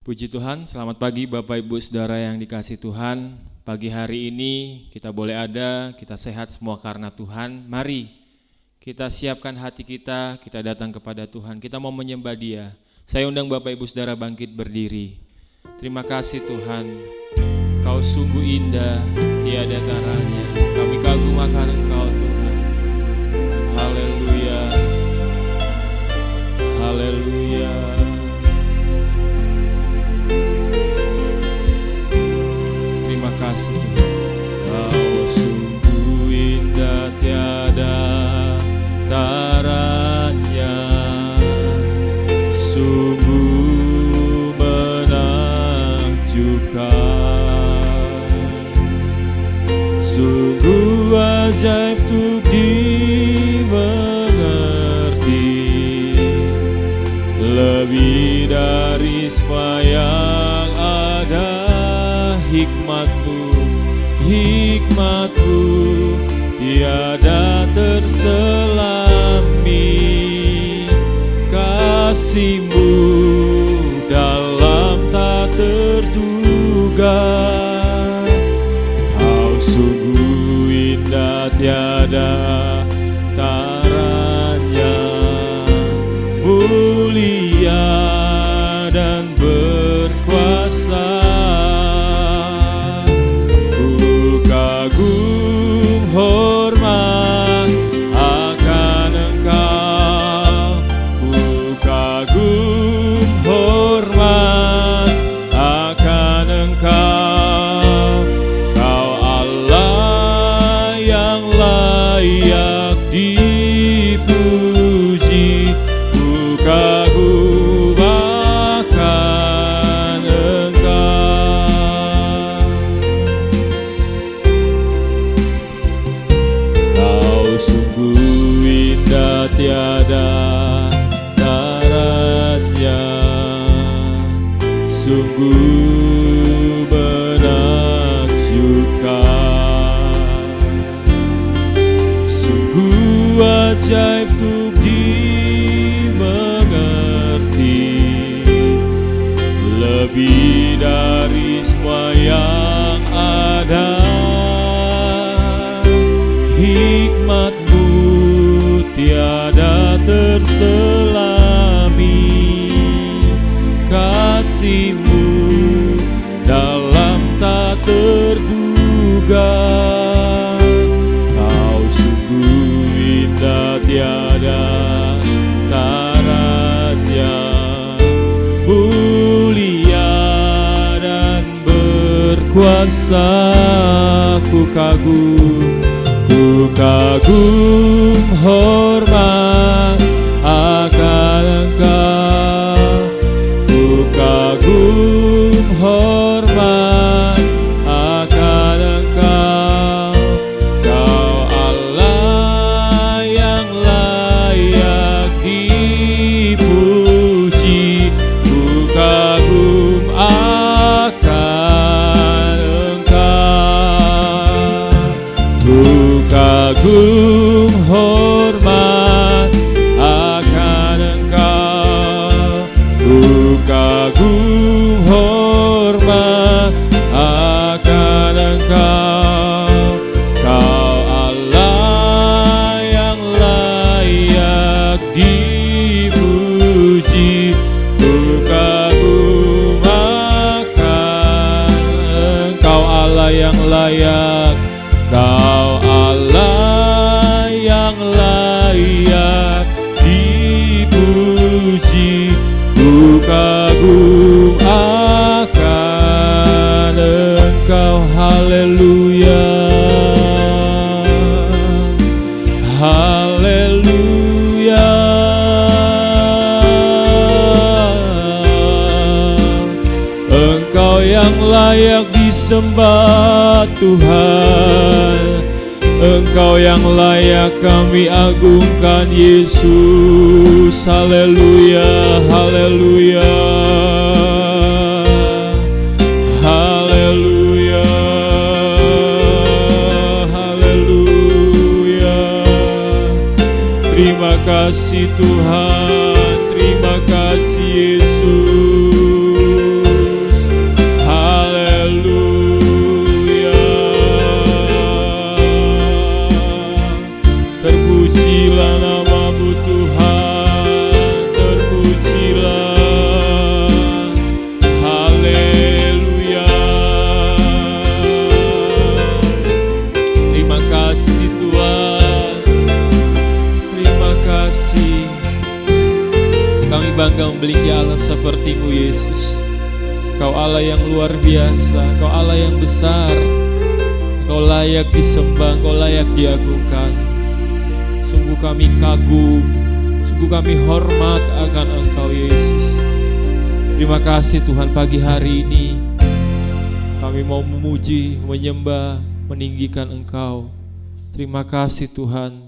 Puji Tuhan, selamat pagi Bapak Ibu Saudara yang dikasihi Tuhan. Pagi hari ini kita boleh ada, kita sehat semua karena Tuhan. Mari kita siapkan hati kita datang kepada Tuhan. Kita mau menyembah Dia. Saya undang Bapak Ibu Saudara bangkit berdiri. Terima kasih Tuhan, Kau sungguh indah, tiada taranya. Kami kagum akan Engkau Tuhan. Haleluya, haleluya. Terima kasih Tuhan. Kau sungguh indah, tiada taranya, sungguh menakjubkan, sungguh ajaib untuk dimengerti, lebih dari semua yang ada. Hikmatmu tiada terselami, kasih-Mu dalam tak terduga. Kau sungguh indah, tiada taranya, mulia dan berkuasa. Hormat akan Engkau, ku kagum hormat akan Engkau. Kau Allah yang layak dipuji, ku kagum akan Engkau. Tiada taranya, sungguh menakjubkan, sungguh ajaib untuk dimengerti, lebih dari semua yang ada. Hikmat-Mu tiada terselami, kasih-Mu dalam tak terduga. Kau sungguh indah, tiada taranya, mulia dan berkuasa. Ku kagum hormat akan Engkau, ku kagum hormat akan Engkau. Kau Allah yang layak dipuji, ku kagum akan Engkau. Ku kagum hormat akan Engkau, ku kagum hormat akan Engkau. Kau Allah yang layak dipuji, ku kagum akan Engkau. Allah yang layak, Kau Allah yang layak dipuji, ku kagum akan Engkau. Haleluya, haleluya. Engkau yang layak disembah Tuhan, Engkau yang layak kami agungkan Yesus. Haleluya, haleluya, haleluya, haleluya. Terima kasih Tuhan, terima kasih Yesus. Engkau Allah yang luar biasa, Engkau Allah yang besar. Engkau layak disembah, Engkau layak diagungkan. Sungguh kami kagum, sungguh kami hormat akan Engkau Yesus. Terima kasih Tuhan, pagi hari ini kami mau memuji, menyembah, meninggikan Engkau. Terima kasih Tuhan.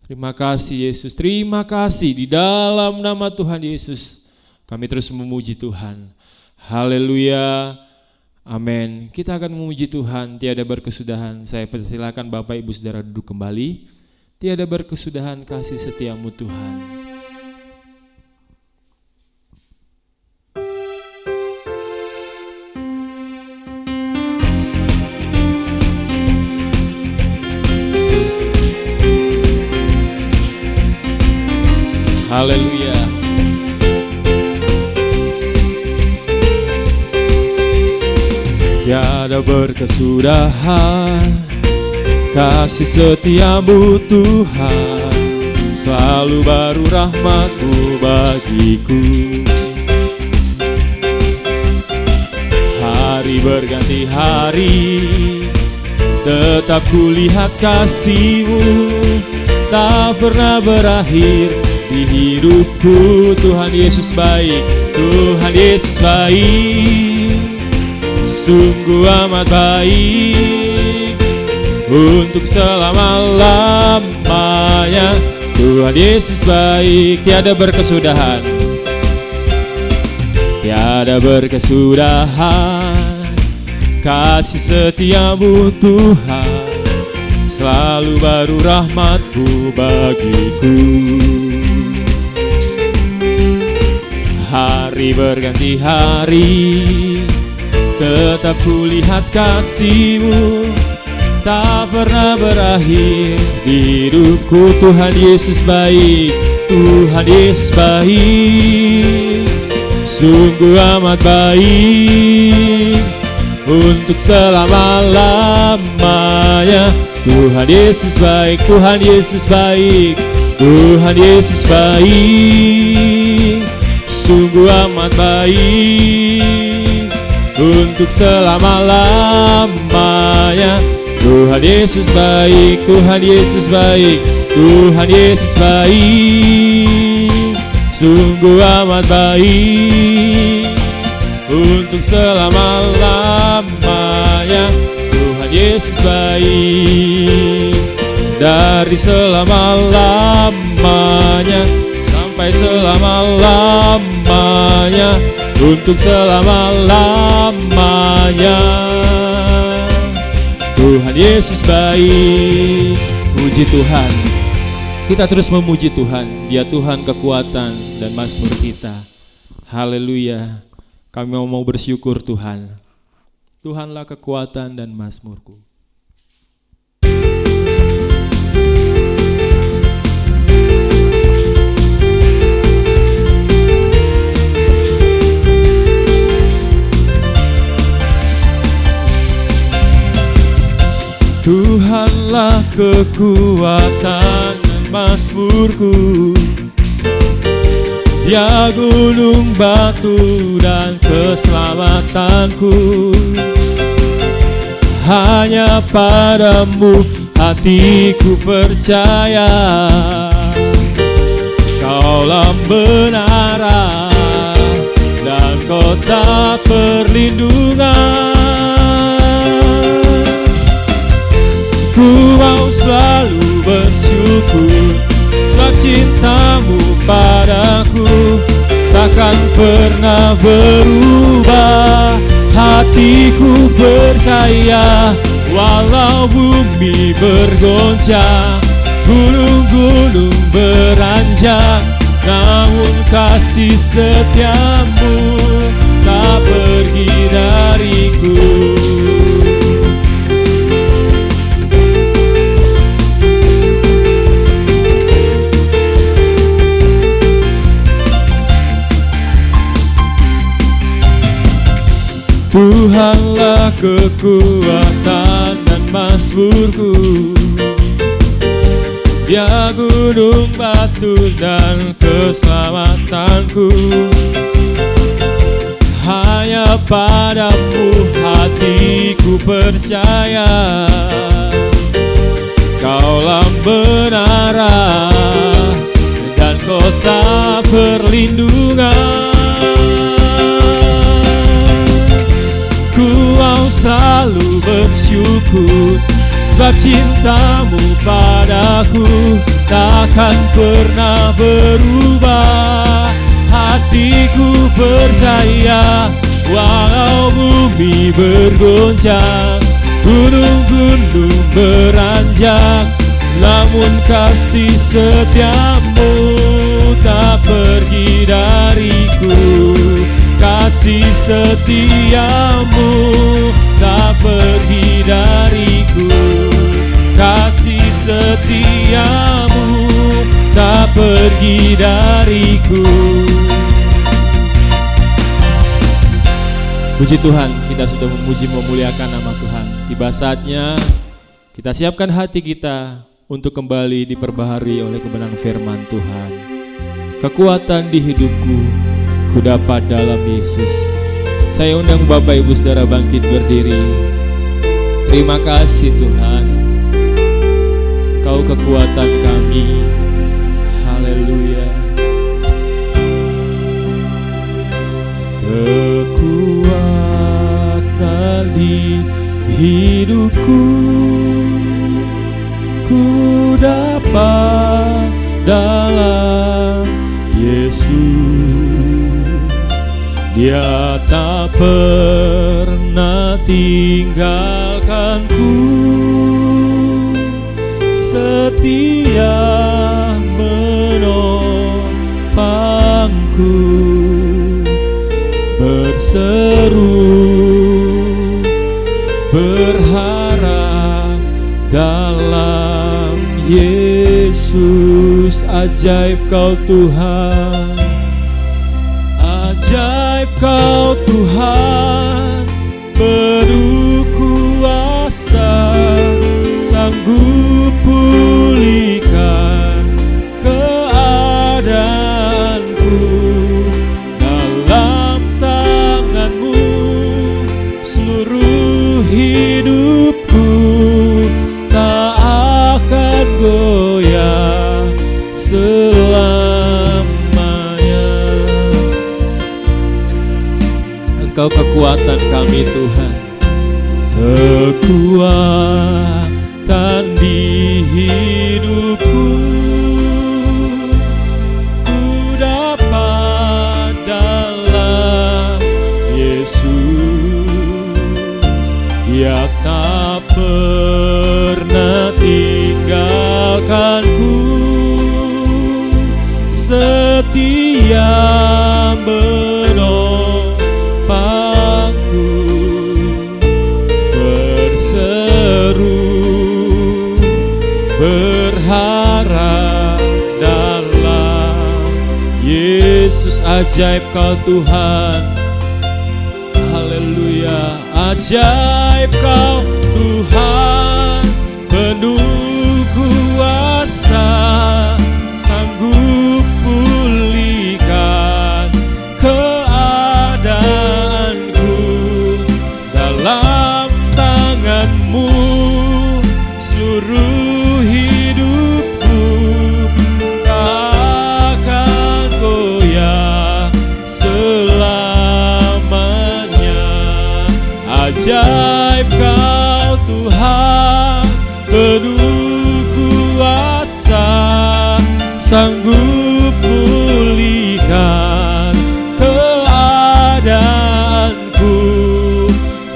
Terima kasih Yesus. Terima kasih di dalam nama Tuhan Yesus. Kami terus memuji Tuhan. Haleluya. Amin. Kita akan memuji Tuhan tiada berkesudahan. Saya persilakan Bapak Ibu Saudara duduk kembali. Tiada berkesudahan kasih setiamu Tuhan. Haleluya. Tiada berkesudahan kasih setiamu Tuhan, selalu baru rahmat-Mu bagiku. Hari berganti hari, tetap kulihat kasih-Mu, tak pernah berakhir di hidupku. Tuhan Yesus baik, Tuhan Yesus baik, sungguh amat baik, untuk selama-lamanya. Tuhan Yesus baik, tiada berkesudahan, tiada berkesudahan kasih setiamu Tuhan, selalu baru rahmat-Mu bagiku. Hari berganti hari, tetap kulihat kasih-Mu, tak pernah berakhir di hidupku. Tuhan Yesus baik, Tuhan Yesus baik, sungguh amat baik, untuk selama-lamanya. Tuhan Yesus baik, Tuhan Yesus baik, Tuhan Yesus baik, sungguh amat baik, untuk selama-lamanya. Tuhan Yesus baik, Tuhan Yesus baik, Tuhan Yesus baik, sungguh amat baik, untuk selama-lamanya. Tuhan Yesus baik, dari selama-lamanya sampai selama-lamanya, untuk selama-lamanya. Tuhan Yesus baik. Puji Tuhan. Kita terus memuji Tuhan. Dia Tuhan kekuatan dan mazmur kita. Haleluya. Kami mau bersyukur Tuhan. Tuhanlah kekuatan dan mazmurku. Tuhanlah kekuatan dan mazmurku, ya gunung batu dan keselamatanku. Hanya padamu hatiku percaya, Kaulah benaran dan kota perlindungan. Ku mau selalu bersyukur, sebab cintamu padaku takkan pernah berubah. Hatiku percaya, walau bumi bergoncang, gunung-gunung beranjak, namun kasih setiamu tak pergi dariku. Tuhanlah kekuatan dan mazmurku, Dia gunung batu dan keselamatanku. Hanya padamu hatiku percaya, Kaulah benaran dan kota perlindungan. Ku mau selalu bersyukur, sebab cintamu padaku takkan pernah berubah. Hatiku percaya, walau bumi bergoncang, gunung-gunung beranjak, namun kasih setiamu tak pergi dariku. Kasih setiamu tak pergi dariku. Kasih setiamu tak pergi dariku. Puji Tuhan, kita sudah memuji memuliakan nama Tuhan. Tiba saatnya kita siapkan hati kita untuk kembali diperbaharui oleh kebenaran firman Tuhan. Kekuatan di hidupku ku dapat dalam Yesus. Saya undang Bapak Ibu Saudara bangkit berdiri. Terima kasih Tuhan, Kau kekuatan kami. Haleluya. Kekuatan di hidupku ku dapat dalam Yesus. Dia tak pernah tinggalkanku, setia menopangku, berseru berharap dalam Yesus. Ajaib Kau Tuhan, ajaib Kau Tuhan, penuh kuasa, sanggup pulihkan keadaanku. Dalam tangan-Mu seluruh hidupku tak akan goyah selamanya. Engkau kekuatan kami Tuhan, kekuatan di hidupku ku dapat dalam Yesus. Dia tak pernah tinggalkanku, setia menopangku, berseru berharap dalam Yesus. Ajaib Kau Tuhan, haleluya. Ajaib Kau Tuhan, penuh kuasa, sanggup pulihkan keadaanku. Dalam tangan-Mu seluruh hidupku tak akan goyah selamanya. Ajaib Kau Tuhan, penuh kuasa, sanggup pulihkan keadaanku.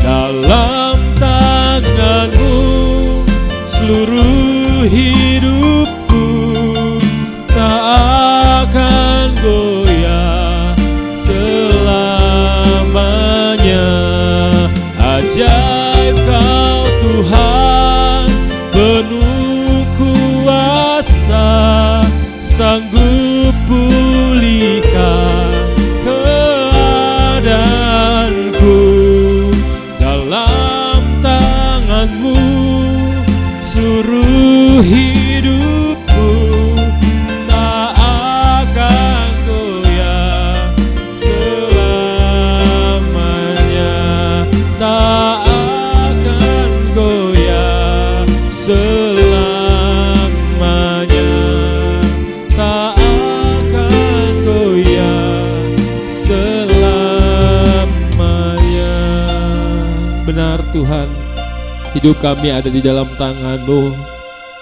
Dalam tangan-Mu seluruh hidupku tak akan goyah selamanya. Ajaib Kau Tuhan, penuh kuasa, sanggup pulihkan keadaanku. Dalam tangan-Mu seluruh hidupku tak akan goyah selamanya. benar Tuhan, hidup kami ada di dalam tangan-Mu.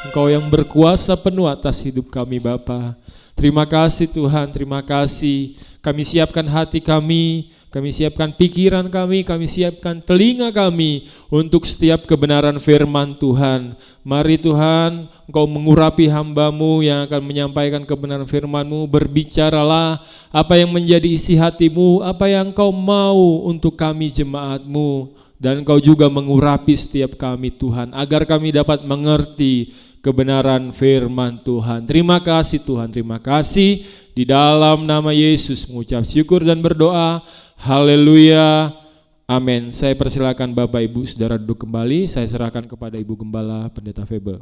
Engkau yang berkuasa penuh atas hidup kami Bapa. Terima kasih Tuhan, terima kasih. Kami siapkan hati kami siapkan pikiran kami siapkan telinga kami untuk setiap kebenaran firman Tuhan. Mari Tuhan, Engkau mengurapi hamba-Mu yang akan menyampaikan kebenaran firman-Mu. Berbicaralah apa yang menjadi isi hati-Mu, apa yang Engkau mau untuk kami jemaat-Mu. Dan Engkau juga mengurapi setiap kami Tuhan, agar kami dapat mengerti kebenaran firman Tuhan. Terima kasih Tuhan, terima kasih. Di dalam nama Yesus mengucap syukur dan berdoa. Haleluya, amin. Saya persilakan Bapak Ibu Saudara duduk kembali. Saya serahkan kepada Ibu Gembala Pendeta Febe.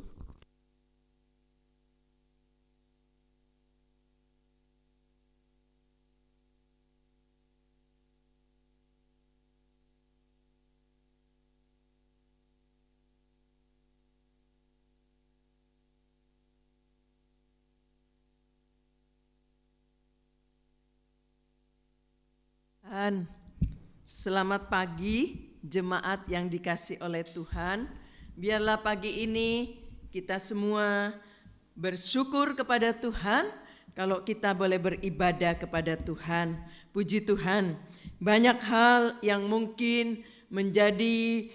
Selamat pagi jemaat yang dikasih oleh Tuhan. Biarlah pagi ini kita semua bersyukur kepada Tuhan kalau kita boleh beribadah kepada Tuhan. Puji Tuhan, banyak hal yang mungkin menjadi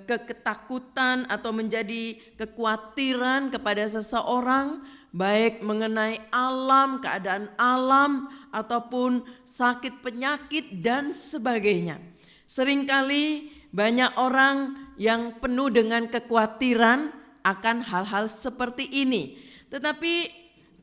ketakutan atau menjadi kekhawatiran kepada seseorang, baik mengenai alam, keadaan alam, ataupun sakit penyakit dan sebagainya. Seringkali banyak orang yang penuh dengan kekhawatiran akan hal-hal seperti ini. Tetapi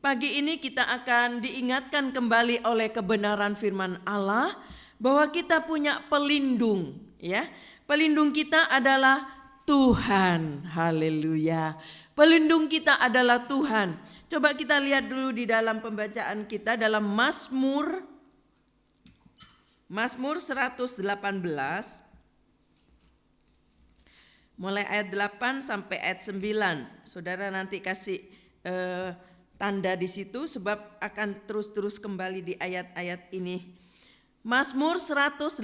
pagi ini kita akan diingatkan kembali oleh kebenaran firman Allah bahwa kita punya pelindung, ya. Pelindung kita adalah Tuhan. Haleluya. Pelindung kita adalah Tuhan. Coba kita lihat dulu di dalam pembacaan kita dalam Mazmur 118 mulai ayat 8 sampai ayat 9. Saudara nanti kasih tanda di situ sebab akan terus-terus kembali di ayat-ayat ini. Mazmur 118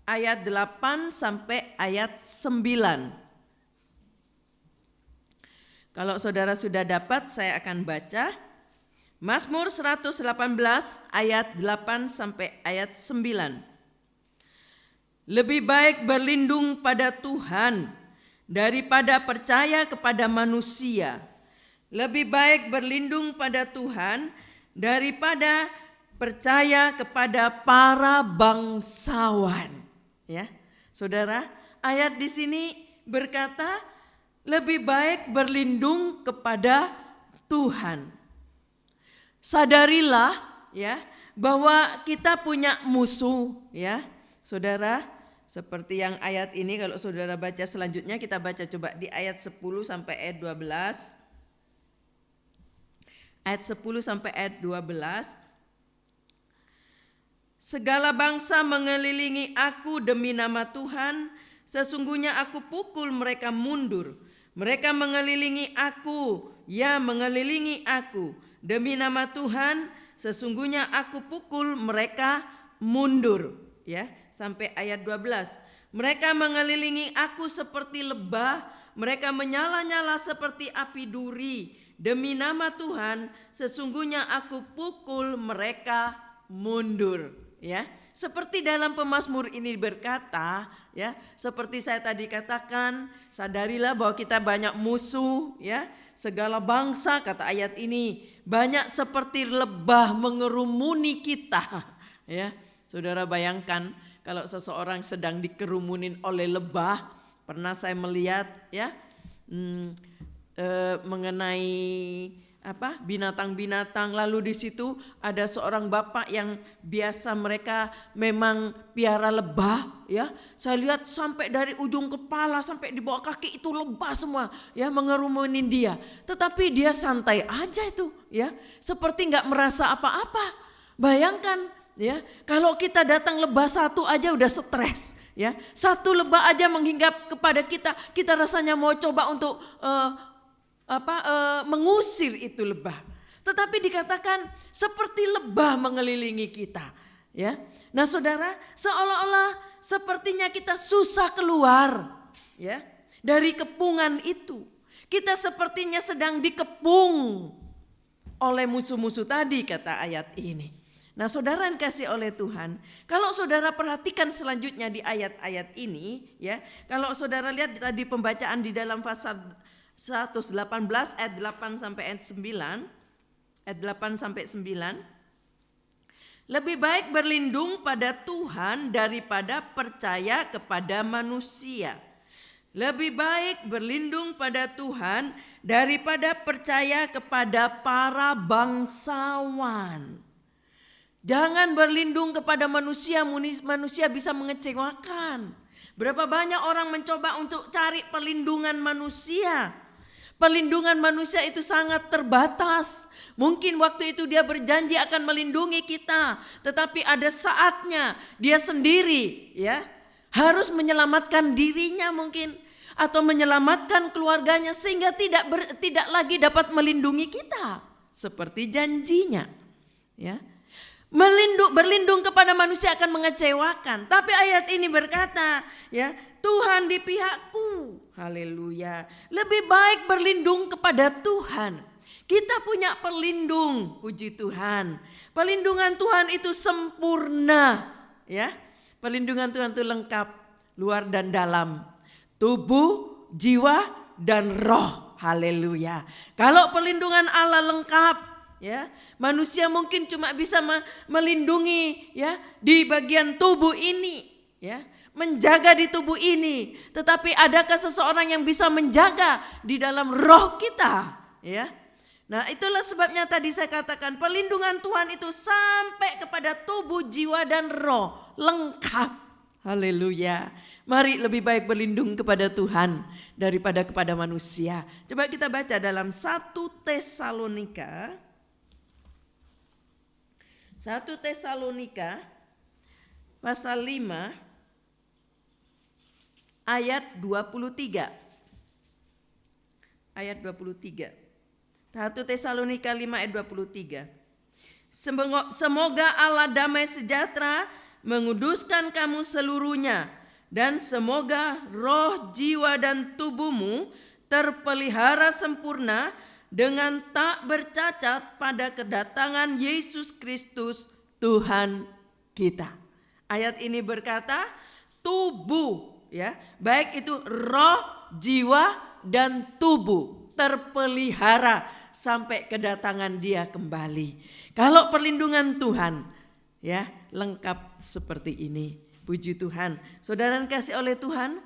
ayat 8 sampai ayat 9. Kalau saudara sudah dapat, saya akan baca. Mazmur 118 ayat 8 sampai ayat 9. Lebih baik berlindung pada Tuhan daripada percaya kepada manusia. Lebih baik berlindung pada Tuhan daripada percaya kepada para bangsawan. Ya, saudara, ayat di sini berkata, lebih baik berlindung kepada Tuhan. Sadarilah ya bahwa kita punya musuh ya. Saudara, seperti yang ayat ini kalau saudara baca selanjutnya kita baca coba di ayat 10 sampai ayat 12. Ayat 10 sampai ayat 12. Segala bangsa mengelilingi aku demi nama Tuhan, sesungguhnya aku pukul mereka mundur. Mereka mengelilingi aku, ya mengelilingi aku. Demi nama Tuhan, sesungguhnya aku pukul mereka mundur. Ya, sampai ayat 12. Mereka mengelilingi aku seperti lebah, mereka menyala-nyala seperti api duri. Demi nama Tuhan, sesungguhnya aku pukul mereka mundur. Ya, seperti dalam pemazmur ini berkata, ya, seperti saya tadi katakan, sadarilah bahwa kita banyak musuh, ya. Segala bangsa kata ayat ini banyak seperti lebah mengerumuni kita, ya. Saudara bayangkan kalau seseorang sedang dikerumunin oleh lebah, pernah saya melihat, ya, mengenai binatang-binatang, lalu di situ ada seorang bapak yang biasa mereka memang piara lebah, ya. Saya lihat sampai dari ujung kepala sampai di bawah kaki itu lebah semua, ya, mengerumunin dia. Tetapi dia santai aja itu, ya, seperti nggak merasa apa-apa. Bayangkan, ya, kalau kita datang lebah satu aja udah stres, ya. Satu lebah aja menghinggap kepada kita, kita rasanya mau coba untuk mengusir itu lebah. Tetapi dikatakan seperti lebah mengelilingi kita, ya. Nah, saudara, seolah-olah sepertinya kita susah keluar ya dari kepungan itu. Kita sepertinya sedang dikepung oleh musuh-musuh tadi, kata ayat ini. Nah, saudara yang kasih oleh Tuhan, kalau saudara perhatikan selanjutnya di ayat-ayat ini ya, kalau saudara lihat tadi pembacaan di dalam pasal 118 ayat 8 sampai ayat 9, ayat 8 sampai 9, lebih baik berlindung pada Tuhan daripada percaya kepada manusia. Lebih baik berlindung pada Tuhan daripada percaya kepada para bangsawan. Jangan berlindung kepada manusia, manusia bisa mengecewakan. Berapa banyak orang mencoba untuk cari perlindungan manusia. Perlindungan manusia itu sangat terbatas. Mungkin waktu itu dia berjanji akan melindungi kita, tetapi ada saatnya dia sendiri ya harus menyelamatkan dirinya mungkin, atau menyelamatkan keluarganya sehingga tidak lagi dapat melindungi kita seperti janjinya ya. Berlindung kepada manusia akan mengecewakan, tapi ayat ini berkata ya, Tuhan di pihakku. Haleluya. Lebih baik berlindung kepada Tuhan. Kita punya pelindung, puji Tuhan. Perlindungan Tuhan itu sempurna ya. Perlindungan Tuhan itu lengkap, luar dan dalam, tubuh, jiwa, dan roh. Haleluya. Kalau perlindungan Allah lengkap ya, manusia mungkin cuma bisa melindungi ya di bagian tubuh ini ya, menjaga di tubuh ini, tetapi adakah seseorang yang bisa menjaga di dalam roh kita ya? Nah, itulah sebabnya tadi saya katakan perlindungan Tuhan itu sampai kepada tubuh, jiwa, dan roh, lengkap. Haleluya. Mari lebih baik berlindung kepada Tuhan daripada kepada manusia. Coba kita baca dalam 1 Tesalonika pasal 5 ayat 23. Ayat 23. 1 Tesalonika 5 ayat 23. Semoga Allah damai sejahtera menguduskan kamu seluruhnya, dan semoga roh, jiwa, dan tubuhmu terpelihara sempurna dengan tak bercacat pada kedatangan Yesus Kristus Tuhan kita. Ayat ini berkata tubuh ya, baik itu roh, jiwa, dan tubuh terpelihara sampai kedatangan Dia kembali. Kalau perlindungan Tuhan ya lengkap seperti ini. Puji Tuhan. Saudara yang kasih oleh Tuhan,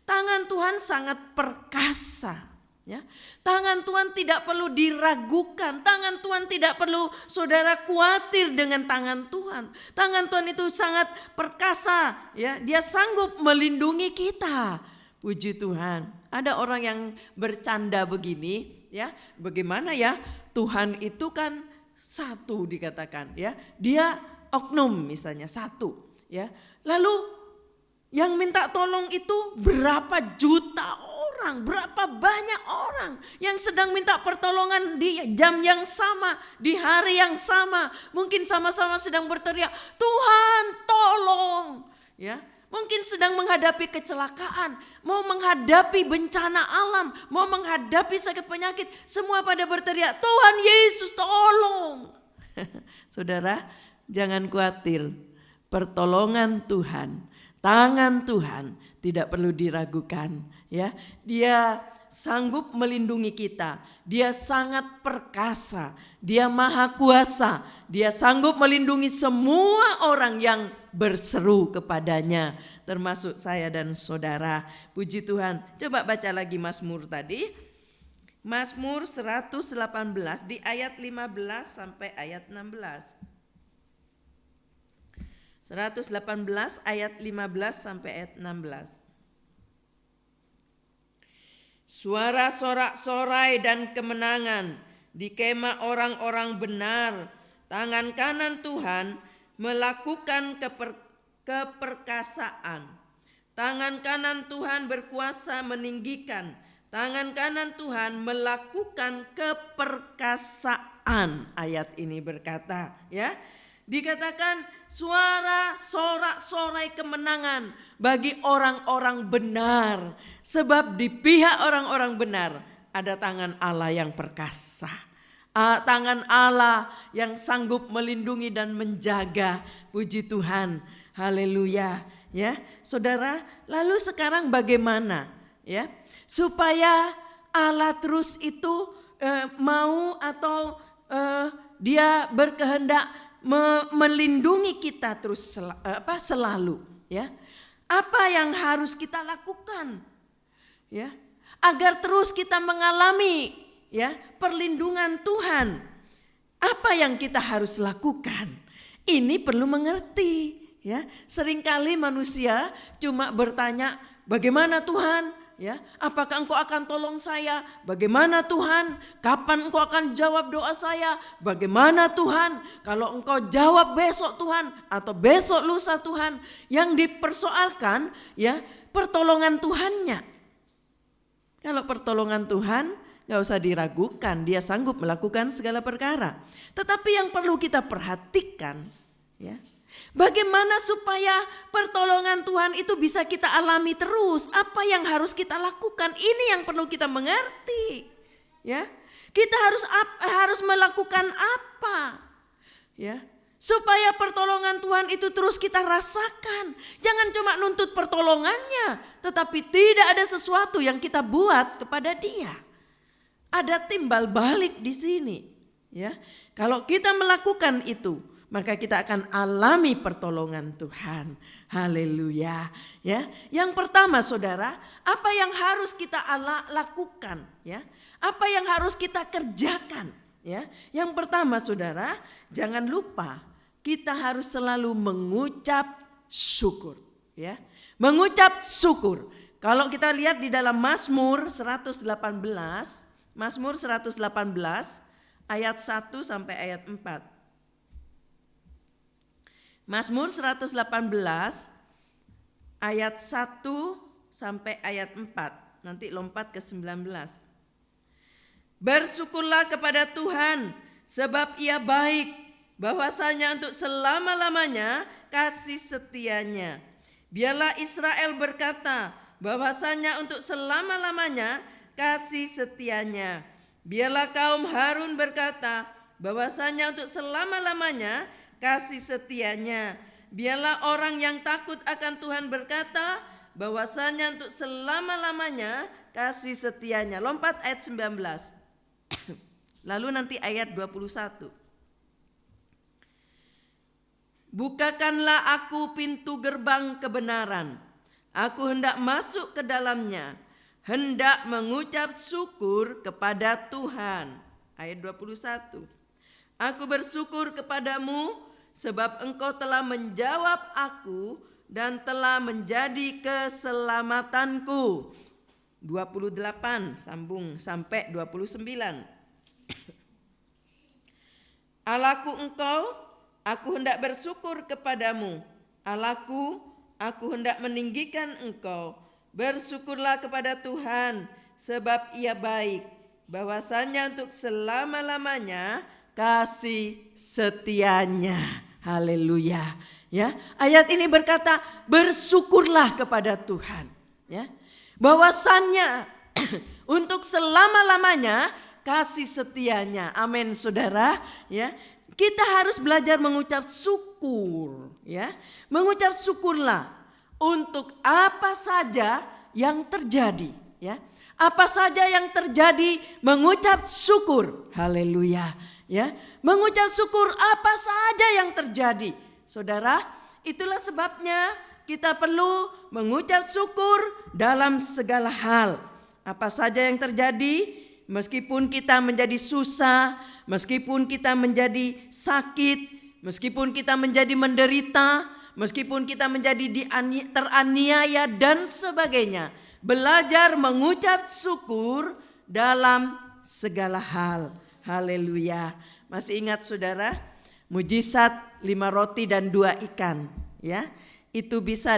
tangan Tuhan sangat perkasa. Ya, tangan Tuhan tidak perlu diragukan, tangan Tuhan tidak perlu saudara khawatir dengan tangan Tuhan. Tangan Tuhan itu sangat perkasa, ya, Dia sanggup melindungi kita. Puji Tuhan. Ada orang yang bercanda begini, ya, bagaimana ya? Tuhan itu kan satu dikatakan, ya, Dia oknum misalnya satu, ya. Lalu yang minta tolong itu berapa juta orang, berapa banyak orang yang sedang minta pertolongan di jam yang sama, di hari yang sama. Mungkin sama-sama sedang berteriak, Tuhan tolong. Ya, mungkin sedang menghadapi kecelakaan, mau menghadapi bencana alam, mau menghadapi sakit penyakit. Semua pada berteriak, Tuhan Yesus tolong. Saudara, jangan khawatir. Pertolongan Tuhan, tangan Tuhan tidak perlu diragukan, ya. Dia sanggup melindungi kita. Dia sangat perkasa, Dia maha kuasa. Dia sanggup melindungi semua orang yang berseru kepadanya, termasuk saya dan saudara. Puji Tuhan. Coba baca lagi Mazmur tadi. Mazmur 118 di ayat 15 sampai ayat 16. 118 ayat 15 sampai ayat 16. Suara sorak-sorai dan kemenangan di kemah orang-orang benar. Tangan kanan Tuhan melakukan keperkasaan. Tangan kanan Tuhan berkuasa meninggikan. Tangan kanan Tuhan melakukan keperkasaan. Ayat ini berkata, ya. Dikatakan suara sorak-sorai kemenangan bagi orang-orang benar. Sebab di pihak orang-orang benar ada tangan Allah yang perkasa. Tangan Allah yang sanggup melindungi dan menjaga. Puji Tuhan. Haleluya. Ya, Saudara, lalu sekarang bagaimana ya supaya Allah terus itu mau atau dia berkehendak melindungi kita terus selalu ya. Apa yang harus kita lakukan ya agar terus kita mengalami ya perlindungan Tuhan? Apa yang kita harus lakukan? Ini perlu mengerti ya. Seringkali manusia cuma bertanya, bagaimana Tuhan? Ya, apakah engkau akan tolong saya? Bagaimana Tuhan? Kapan engkau akan jawab doa saya? Bagaimana Tuhan? Kalau engkau jawab besok Tuhan atau besok lusa Tuhan. Yang dipersoalkan ya pertolongan Tuhannya. Kalau pertolongan Tuhan gak usah diragukan, dia sanggup melakukan segala perkara. Tetapi yang perlu kita perhatikan ya, bagaimana supaya pertolongan Tuhan itu bisa kita alami terus? Apa yang harus kita lakukan? Ini yang perlu kita mengerti. Ya, kita harus melakukan apa? Ya, supaya pertolongan Tuhan itu terus kita rasakan. Jangan cuma nuntut pertolongannya, tetapi tidak ada sesuatu yang kita buat kepada Dia. Ada timbal balik di sini. Ya, kalau kita melakukan itu, maka kita akan alami pertolongan Tuhan. Haleluya. Ya, yang pertama Saudara, apa yang harus kita lakukan? Ya, apa yang harus kita kerjakan? Ya, yang pertama Saudara, jangan lupa kita harus selalu mengucap syukur. Ya, mengucap syukur. Kalau kita lihat di dalam Mazmur 118, Mazmur 118 ayat 1 sampai ayat 4. Mazmur 118 ayat 1 sampai ayat 4. Nanti lompat ke 19. Bersyukurlah kepada Tuhan sebab Ia baik, bahwasanya untuk selama-lamanya kasih setianya. Biarlah Israel berkata, bahwasanya untuk selama-lamanya kasih setianya. Biarlah kaum Harun berkata, bahwasanya untuk selama-lamanya kasih setianya. Biarlah orang yang takut akan Tuhan berkata, bahwasanya untuk selama-lamanya kasih setianya. Lompat ayat 19. Lalu nanti ayat 21. Bukakanlah aku pintu gerbang kebenaran. Aku hendak masuk ke dalamnya, hendak mengucap syukur kepada Tuhan. Ayat 21. Aku bersyukur kepadamu sebab engkau telah menjawab aku dan telah menjadi keselamatanku. 28 sambung sampai 29. Allahku engkau, aku hendak bersyukur kepadamu. Allahku, aku hendak meninggikan engkau. Bersyukurlah kepada Tuhan sebab Ia baik, bahwasanya untuk selama-lamanya kasih setianya. Haleluya. Ya, ayat ini berkata bersyukurlah kepada Tuhan. Ya, bahwasannya untuk selama-lamanya kasih setianya. Amin, Saudara. Ya, kita harus belajar mengucap syukur. Ya, mengucap syukurlah untuk apa saja yang terjadi. Ya, apa saja yang terjadi mengucap syukur. Haleluya. Ya, mengucap syukur apa saja yang terjadi. Saudara, itulah sebabnya kita perlu mengucap syukur dalam segala hal. Apa saja yang terjadi, meskipun kita menjadi susah, meskipun kita menjadi sakit, meskipun kita menjadi menderita, meskipun kita menjadi teraniaya dan sebagainya. Belajar mengucap syukur dalam segala hal. Haleluya. Masih ingat Saudara, mujizat 5 roti dan 2 ikan, ya. Itu bisa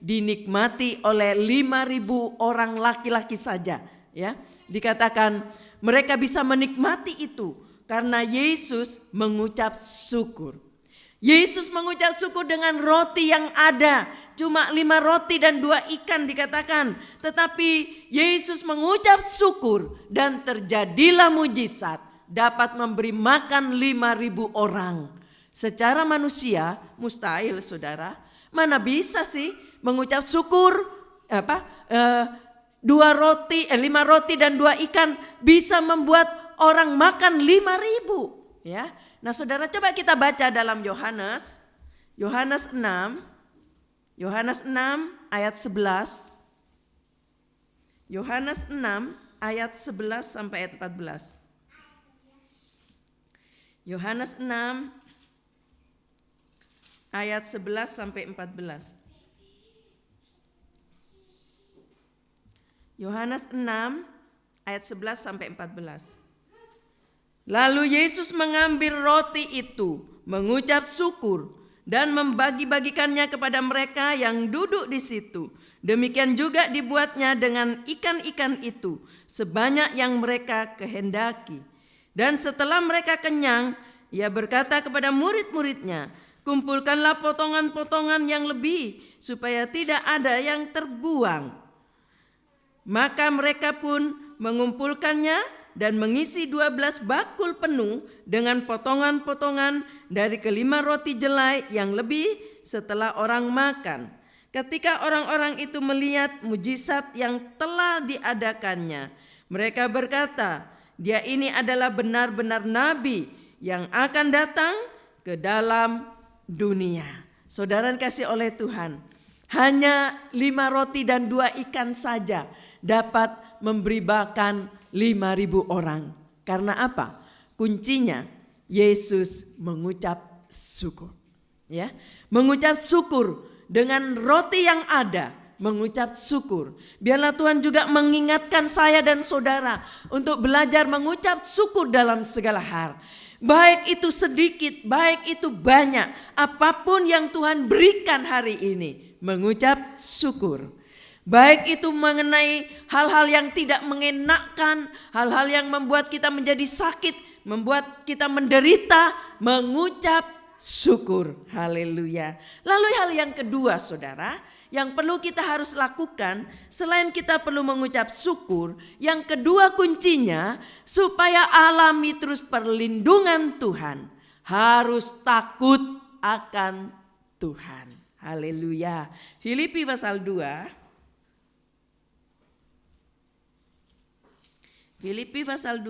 dinikmati oleh 5.000 orang laki-laki saja, ya. Dikatakan mereka bisa menikmati itu karena Yesus mengucap syukur. Yesus mengucap syukur dengan roti yang ada. Cuma 5 roti dan 2 ikan dikatakan. Tetapi Yesus mengucap syukur dan terjadilah mujizat. Dapat memberi makan 5.000 orang. Secara manusia mustahil, saudara. Mana bisa sih mengucap syukur 5 roti dan 2 ikan bisa membuat orang makan 5.000, ya. Nah, saudara, coba kita baca dalam Yohanes 6 ayat 11. Yohanes 6 ayat 11 sampai ayat 14. Yohanes 6 ayat 11 sampai 14. Yohanes 6 ayat 11 sampai 14. Lalu Yesus mengambil roti itu, mengucap syukur dan membagi-bagikannya kepada mereka yang duduk di situ. Demikian juga dibuatnya dengan ikan-ikan itu, sebanyak yang mereka kehendaki. Dan setelah mereka kenyang, ia berkata kepada murid-muridnya, kumpulkanlah potongan-potongan yang lebih, supaya tidak ada yang terbuang. Maka mereka pun mengumpulkannya dan mengisi 12 bakul penuh dengan potongan-potongan dari kelima roti jelai yang lebih setelah orang makan. Ketika orang-orang itu melihat mujizat yang telah diadakannya, mereka berkata, dia ini adalah benar-benar nabi yang akan datang ke dalam dunia. Saudara kasih oleh Tuhan, hanya 5 roti dan 2 ikan saja dapat memberi makan 5.000 orang. Karena apa? Kuncinya Yesus mengucap syukur. Ya, mengucap syukur dengan roti yang ada, mengucap syukur. Biarlah Tuhan juga mengingatkan saya dan saudara untuk belajar mengucap syukur dalam segala hal. Baik itu sedikit, baik itu banyak, apapun yang Tuhan berikan hari ini, mengucap syukur. Baik itu mengenai hal-hal yang tidak mengenakkan, hal-hal yang membuat kita menjadi sakit, membuat kita menderita, mengucap syukur. Haleluya. Lalu hal yang kedua, saudara, yang perlu kita harus lakukan selain kita perlu mengucap syukur, yang kedua kuncinya supaya alami terus perlindungan Tuhan, harus takut akan Tuhan. Haleluya. Filipi pasal 2. Filipi pasal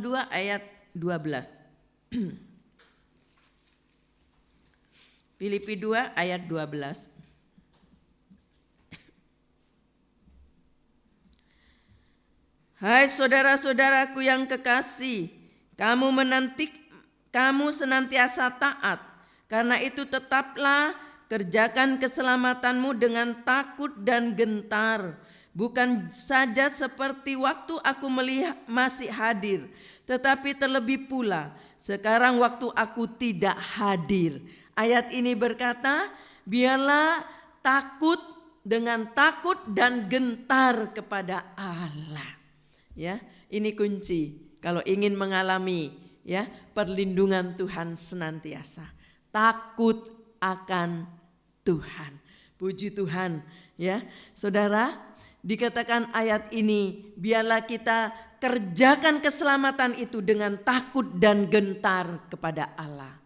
2 ayat 12. Filipi 2 ayat 12. Hai saudara-saudaraku yang kekasih, kamu senantiasa taat. Karena itu tetaplah kerjakan keselamatanmu dengan takut dan gentar, bukan saja seperti waktu aku masih hadir, tetapi terlebih pula sekarang waktu aku tidak hadir. Ayat ini berkata, biarlah takut dengan takut dan gentar kepada Allah. Ya, ini kunci kalau ingin mengalami ya perlindungan Tuhan senantiasa. Takut akan Tuhan. Puji Tuhan, ya. Saudara, dikatakan ayat ini, biarlah kita kerjakan keselamatan itu dengan takut dan gentar kepada Allah.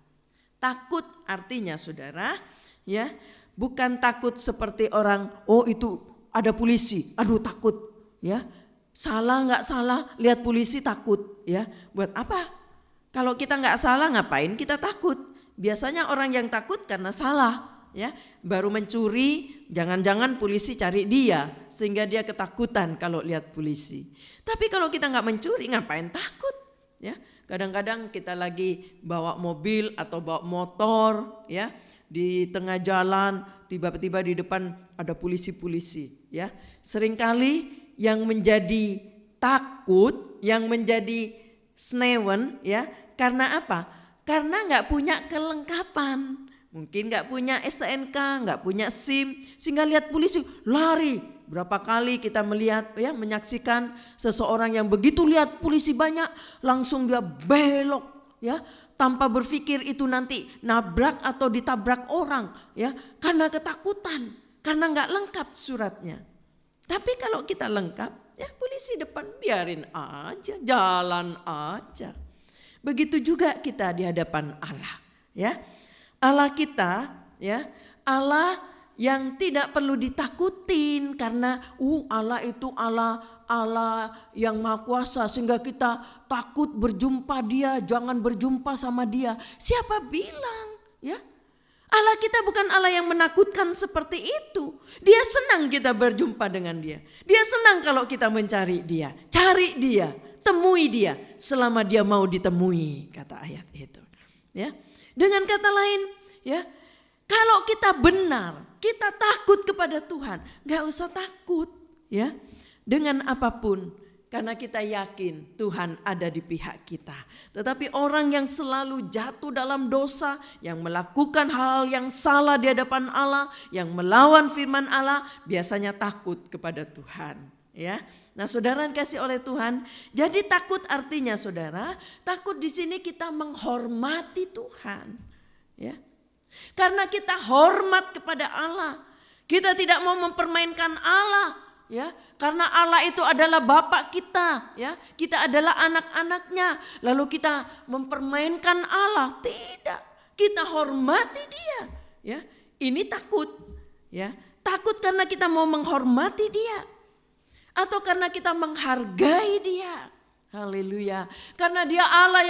Takut artinya, saudara, ya, bukan takut seperti orang, oh itu ada polisi, aduh takut, ya. Salah nggak salah, lihat polisi takut, ya. Buat apa? Kalau kita nggak salah, ngapain kita takut? Biasanya orang yang takut karena salah, ya. Baru mencuri, jangan-jangan polisi cari dia sehingga dia ketakutan kalau lihat polisi. Tapi kalau kita nggak mencuri, ngapain takut? Ya, kadang-kadang kita lagi bawa mobil atau bawa motor, ya, di tengah jalan tiba-tiba di depan ada polisi-polisi, ya. Seringkali yang menjadi takut, yang menjadi snewen, ya, karena apa? Karena nggak punya kelengkapan. Mungkin nggak punya STNK, nggak punya SIM, sehingga lihat polisi lari. Berapa kali kita melihat ya, menyaksikan seseorang yang begitu lihat polisi banyak, langsung dia belok ya, tanpa berpikir itu nanti nabrak atau ditabrak orang ya, karena ketakutan, karena nggak lengkap suratnya. Tapi kalau kita lengkap, ya polisi depan biarin aja, jalan aja. Begitu juga kita di hadapan Allah ya. Allah kita ya, Allah yang tidak perlu ditakutin karena Allah itu Allah yang Maha Kuasa sehingga kita takut berjumpa Dia, jangan berjumpa sama Dia. Siapa bilang ya? Allah kita bukan Allah yang menakutkan seperti itu. Dia senang kita berjumpa dengan Dia. Dia senang kalau kita mencari Dia. Cari Dia, temui Dia selama Dia mau ditemui, kata ayat itu. Ya. Dengan kata lain, ya, kalau kita benar, kita takut kepada Tuhan, gak usah takut ya dengan apapun. Karena kita yakin Tuhan ada di pihak kita. Tetapi orang yang selalu jatuh dalam dosa, yang melakukan hal yang salah di hadapan Allah, yang melawan firman Allah, biasanya takut kepada Tuhan. Ya, nah saudara dikasih oleh Tuhan. Jadi takut artinya saudara, takut di sini kita menghormati Tuhan. Ya, karena kita hormat kepada Allah, kita tidak mau mempermainkan Allah. Ya, karena Allah itu adalah Bapa kita, ya, kita adalah anak-anaknya. Lalu kita mempermainkan Allah, tidak. Kita hormati Dia, ya. Ini takut, ya. Takut karena kita mau menghormati Dia, atau karena kita menghargai Dia. Haleluya. Karena Dia Allah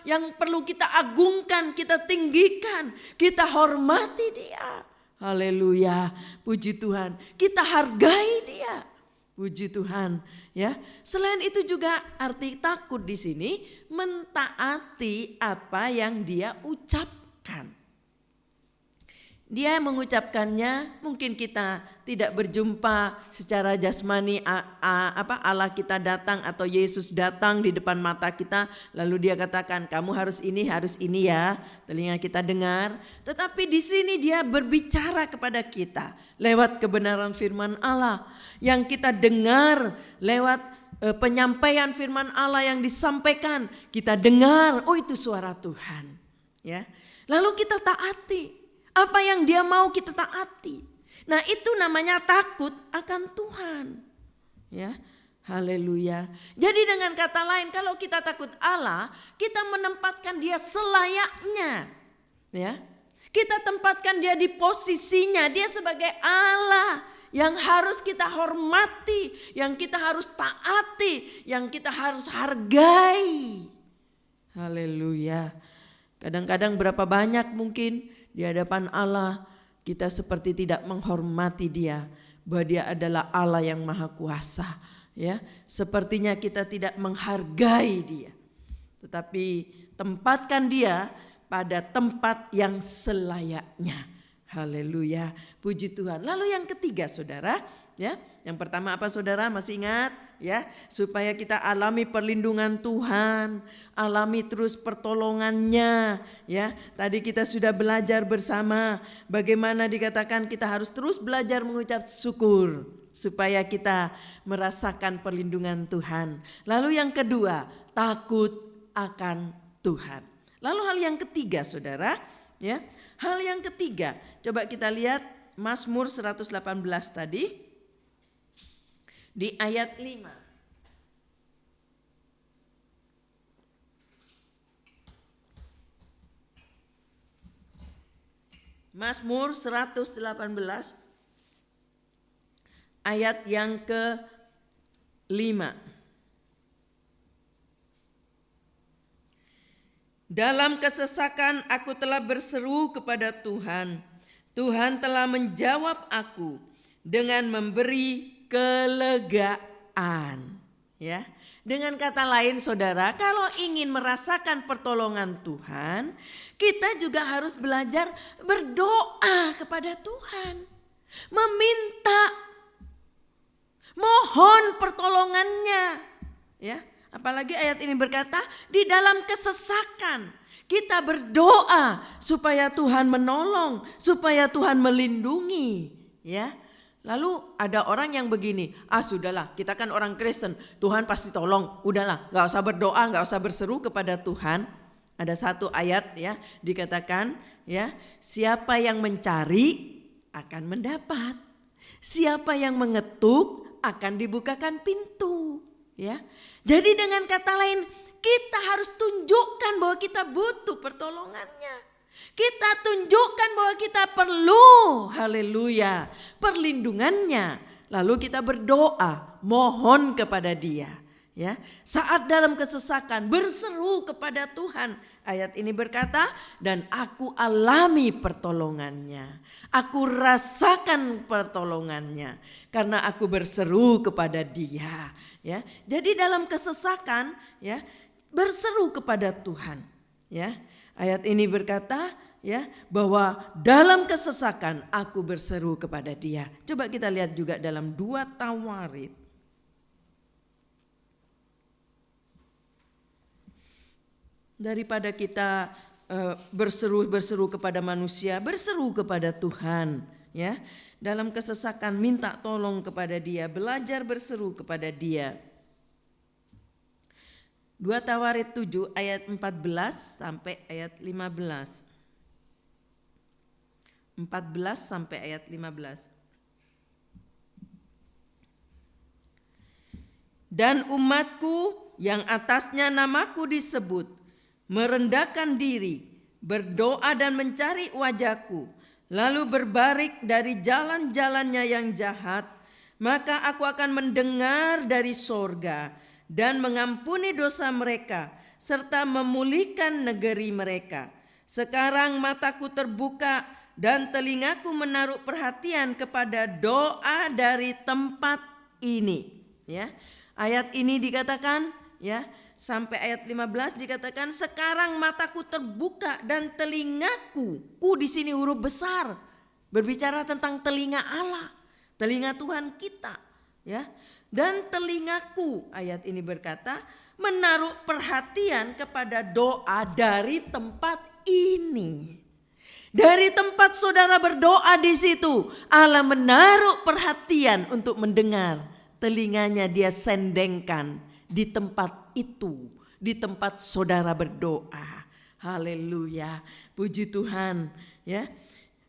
yang perlu kita agungkan, kita tinggikan, kita hormati Dia. Haleluya, puji Tuhan. Kita hargai Dia, puji Tuhan. Ya, selain itu juga arti takut di sini mentaati apa yang Dia ucapkan. Dia mengucapkannya, mungkin kita tidak berjumpa secara jasmani, Allah kita datang atau Yesus datang di depan mata kita, lalu Dia katakan kamu harus ini ya, telinga kita dengar. Tetapi di sini Dia berbicara kepada kita lewat kebenaran firman Allah yang kita dengar, lewat penyampaian firman Allah yang disampaikan, kita dengar, oh itu suara Tuhan, ya. Lalu kita taati. Apa yang Dia mau kita taati. Nah itu namanya takut akan Tuhan. Ya, haleluya. Jadi dengan kata lain, kalau kita takut Allah, kita menempatkan Dia selayaknya. Ya, kita tempatkan Dia di posisinya. Dia sebagai Allah yang harus kita hormati, yang kita harus taati, yang kita harus hargai. Haleluya. Kadang-kadang berapa banyak mungkin di hadapan Allah kita seperti tidak menghormati Dia, bahwa Dia adalah Allah yang Maha Kuasa, ya. Sepertinya kita tidak menghargai Dia. Tetapi tempatkan Dia pada tempat yang selayaknya. Haleluya, puji Tuhan. Lalu yang ketiga saudara, ya. Yang pertama apa saudara, masih ingat? Ya, supaya kita alami perlindungan Tuhan, alami terus pertolongannya, ya. Tadi kita sudah belajar bersama bagaimana dikatakan kita harus terus belajar mengucap syukur supaya kita merasakan perlindungan Tuhan. Lalu yang kedua, takut akan Tuhan. Lalu hal yang ketiga saudara, ya. Hal yang ketiga, coba kita lihat Mazmur 118 tadi. Di ayat 5. Mazmur 118 ayat yang ke-5. Dalam kesesakan aku telah berseru kepada Tuhan. Tuhan telah menjawab aku dengan memberi kelegaan, ya. Dengan kata lain saudara, kalau ingin merasakan pertolongan Tuhan, kita juga harus belajar berdoa kepada Tuhan, meminta, mohon pertolongannya, ya. Apalagi ayat ini berkata di dalam kesesakan. Kita berdoa supaya Tuhan menolong, supaya Tuhan melindungi, ya. Lalu ada orang yang begini, sudahlah, kita kan orang Kristen, Tuhan pasti tolong, udahlah, nggak usah berdoa, nggak usah berseru kepada Tuhan. Ada satu ayat ya, dikatakan ya, siapa yang mencari akan mendapat, siapa yang mengetuk akan dibukakan pintu, ya. Jadi dengan kata lain, kita harus tunjukkan bahwa kita butuh pertolongannya. Kita tunjukkan bahwa kita perlu, haleluya, perlindungannya. Lalu kita berdoa, mohon kepada Dia. Ya, saat dalam kesesakan berseru kepada Tuhan. Ayat ini berkata, dan aku alami pertolongannya. Aku rasakan pertolongannya karena aku berseru kepada Dia. Ya, jadi dalam kesesakan, ya, berseru kepada Tuhan. Ya, ayat ini berkata, ya, bahwa dalam kesesakan aku berseru kepada Dia. Coba kita lihat juga dalam 2 Tawarit. Daripada kita berseru kepada manusia, berseru kepada Tuhan, ya. Dalam kesesakan minta tolong kepada Dia, belajar berseru kepada Dia. 2 Tawarit 7 ayat 14 sampai ayat 15. 14 sampai ayat 15. Dan umatku yang atasnya namaku disebut, merendahkan diri, berdoa dan mencari wajahku, lalu berbalik dari jalan-jalannya yang jahat, maka aku akan mendengar dari sorga dan mengampuni dosa mereka, serta memulihkan negeri mereka. Sekarang mataku terbuka dan telingaku menaruh perhatian kepada doa dari tempat ini. Ya, ayat ini dikatakan, ya, sampai ayat 15 dikatakan, sekarang mataku terbuka dan telingaku, di sini huruf besar, berbicara tentang telinga Allah, telinga Tuhan kita, ya. Dan telingaku, ayat ini berkata, menaruh perhatian kepada doa dari tempat ini. Dari tempat saudara berdoa di situ, Allah menaruh perhatian untuk mendengar. Telinganya Dia sendengkan di tempat itu, di tempat saudara berdoa. Haleluya, puji Tuhan, ya.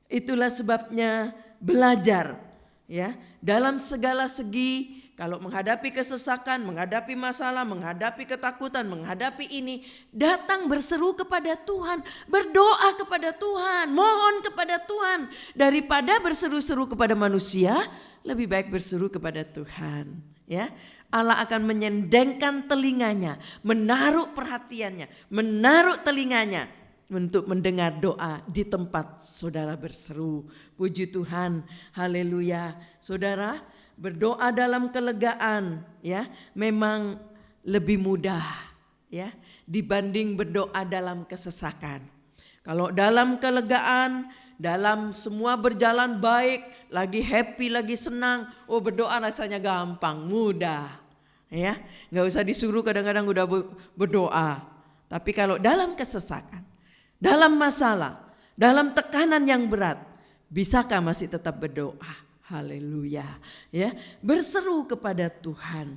Itulah sebabnya belajar, ya, dalam segala segi. Kalau menghadapi kesesakan, menghadapi masalah, menghadapi ketakutan, menghadapi ini, datang berseru kepada Tuhan, berdoa kepada Tuhan, mohon kepada Tuhan. Daripada berseru-seru kepada manusia, lebih baik berseru kepada Tuhan, ya. Allah akan menyendengkan telinganya, menaruh perhatiannya, menaruh telinganya untuk mendengar doa di tempat saudara berseru. Puji Tuhan, haleluya. Saudara, berdoa dalam kelegaan, ya, memang lebih mudah, ya, dibanding berdoa dalam kesesakan. Kalau dalam kelegaan, dalam semua berjalan baik, lagi happy, lagi senang, berdoa rasanya gampang, mudah, ya, nggak usah disuruh kadang-kadang udah berdoa. Tapi kalau dalam kesesakan, dalam masalah, dalam tekanan yang berat, bisakah masih tetap berdoa? Haleluya, ya, berseru kepada Tuhan.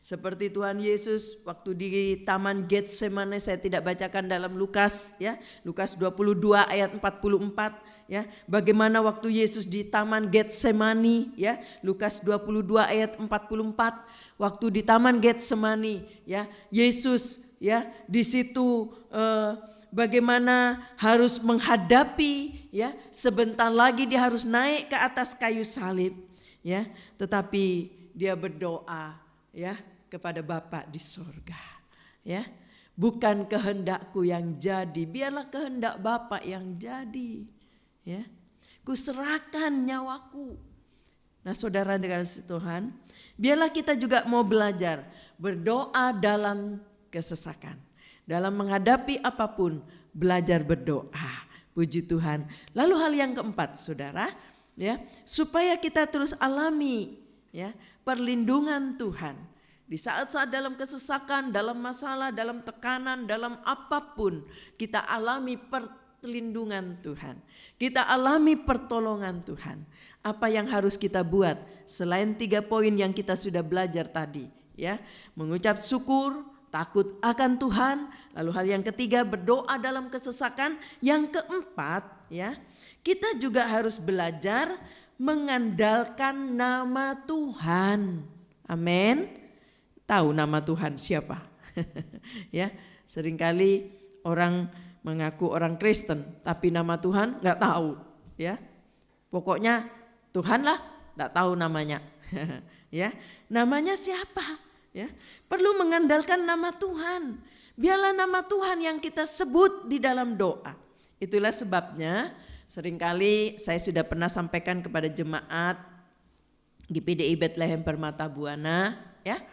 Seperti Tuhan Yesus waktu di Taman Getsemane, saya tidak bacakan dalam Lukas, ya, Lukas 22 ayat 44, ya, bagaimana waktu Yesus di Taman Getsemani, ya, Lukas 22 ayat 44, waktu di Taman Getsemani, ya, Yesus, ya, di situ bagaimana harus menghadapi, ya, sebentar lagi dia harus naik ke atas kayu salib, ya, tetapi dia berdoa, ya, kepada Bapa di sorga, ya, bukan kehendakku yang jadi, biarlah kehendak Bapa yang jadi, ya, kuserahkan nyawaku. Nah, saudara dikasihi Tuhan, biarlah kita juga mau belajar berdoa dalam kesesakan. Dalam menghadapi apapun, belajar berdoa. Puji Tuhan. Lalu hal yang keempat, saudara, ya, supaya kita terus alami, ya, perlindungan Tuhan Di saat-saat dalam kesesakan, dalam masalah, dalam tekanan, dalam apapun, kita alami perlindungan Tuhan. Kita alami pertolongan Tuhan. Apa yang harus kita buat selain 3 poin yang kita sudah belajar tadi, ya? Mengucap syukur, takut akan Tuhan, lalu hal yang ketiga berdoa dalam kesesakan, yang keempat, ya, kita juga harus belajar mengandalkan nama Tuhan. Amin. Tahu nama Tuhan siapa? Ya, seringkali orang mengaku orang Kristen tapi nama Tuhan nggak tahu, ya. Pokoknya Tuhan lah, nggak tahu namanya. Ya, namanya siapa? Ya, perlu mengandalkan nama Tuhan. Biarlah nama Tuhan yang kita sebut di dalam doa. Itulah sebabnya seringkali saya sudah pernah sampaikan kepada jemaat GPDI Bethlehem Permata Buana, ya,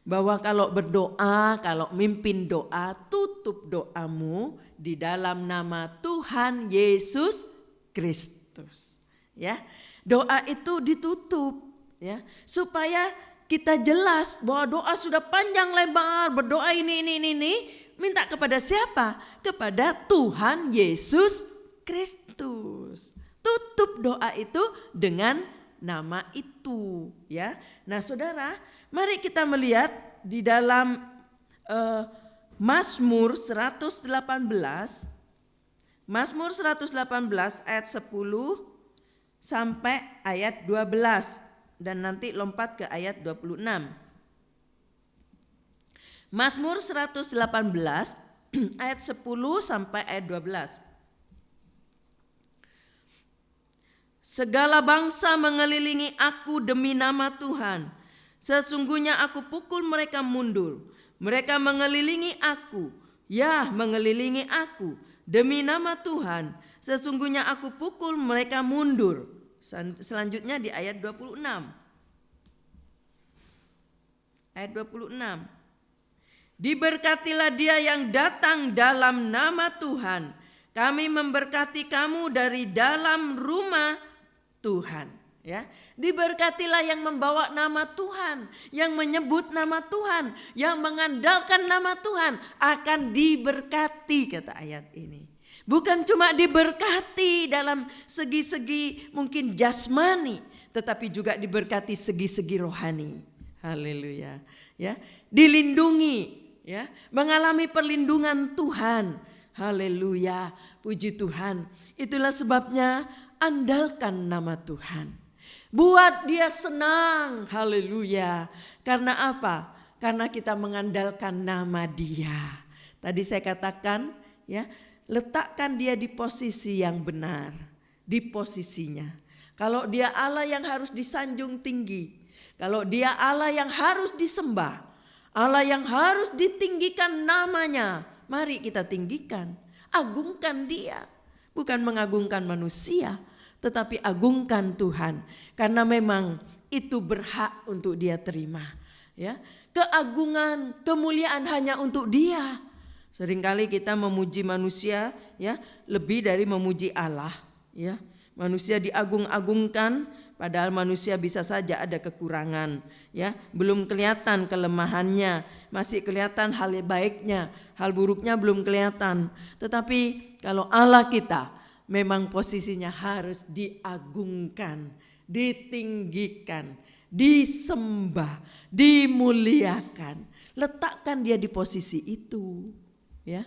bahwa kalau berdoa, kalau mimpin doa, tutup doamu di dalam nama Tuhan Yesus Kristus. Ya, doa itu ditutup, ya, supaya kita jelas bahwa doa sudah panjang lebar, berdoa ini, minta kepada siapa? Kepada Tuhan Yesus Kristus. Tutup doa itu dengan nama itu, ya. Nah, saudara, mari kita melihat di dalam Mazmur 118, Mazmur 118 ayat 10 sampai ayat 12 dan nanti lompat ke ayat 26. Mazmur 118 ayat 10 sampai ayat 12. Segala bangsa mengelilingi aku demi nama Tuhan. Sesungguhnya aku pukul mereka mundur. Mereka mengelilingi aku, ya mengelilingi aku demi nama Tuhan. Sesungguhnya aku pukul mereka mundur. Selanjutnya di ayat 26. Ayat 26. Diberkatilah dia yang datang dalam nama Tuhan. Kami memberkati kamu dari dalam rumah Tuhan, ya. Diberkatilah yang membawa nama Tuhan, yang menyebut nama Tuhan, yang mengandalkan nama Tuhan akan diberkati, kata ayat ini. Bukan cuma diberkati dalam segi-segi mungkin jasmani, tetapi juga diberkati segi-segi rohani. Haleluya, ya. Dilindungi, ya, mengalami perlindungan Tuhan. Haleluya, puji Tuhan. Itulah sebabnya andalkan nama Tuhan. Buat dia senang, haleluya. Karena apa? Karena kita mengandalkan nama dia. Tadi saya katakan, ya, letakkan dia di posisi yang benar, di posisinya. Kalau dia Allah yang harus disanjung tinggi, kalau dia Allah yang harus disembah, Allah yang harus ditinggikan namanya, mari kita tinggikan, agungkan dia. Bukan mengagungkan manusia, tetapi agungkan Tuhan. Karena memang itu berhak untuk dia terima. Ya, keagungan, kemuliaan hanya untuk dia. Seringkali kita memuji manusia, ya, lebih dari memuji Allah. Ya, manusia diagung-agungkan, padahal manusia bisa saja ada kekurangan. Ya, belum kelihatan kelemahannya, masih kelihatan hal baiknya, hal buruknya belum kelihatan. Tetapi kalau Allah kita memang posisinya harus diagungkan, ditinggikan, disembah, dimuliakan. Letakkan dia di posisi itu, ya.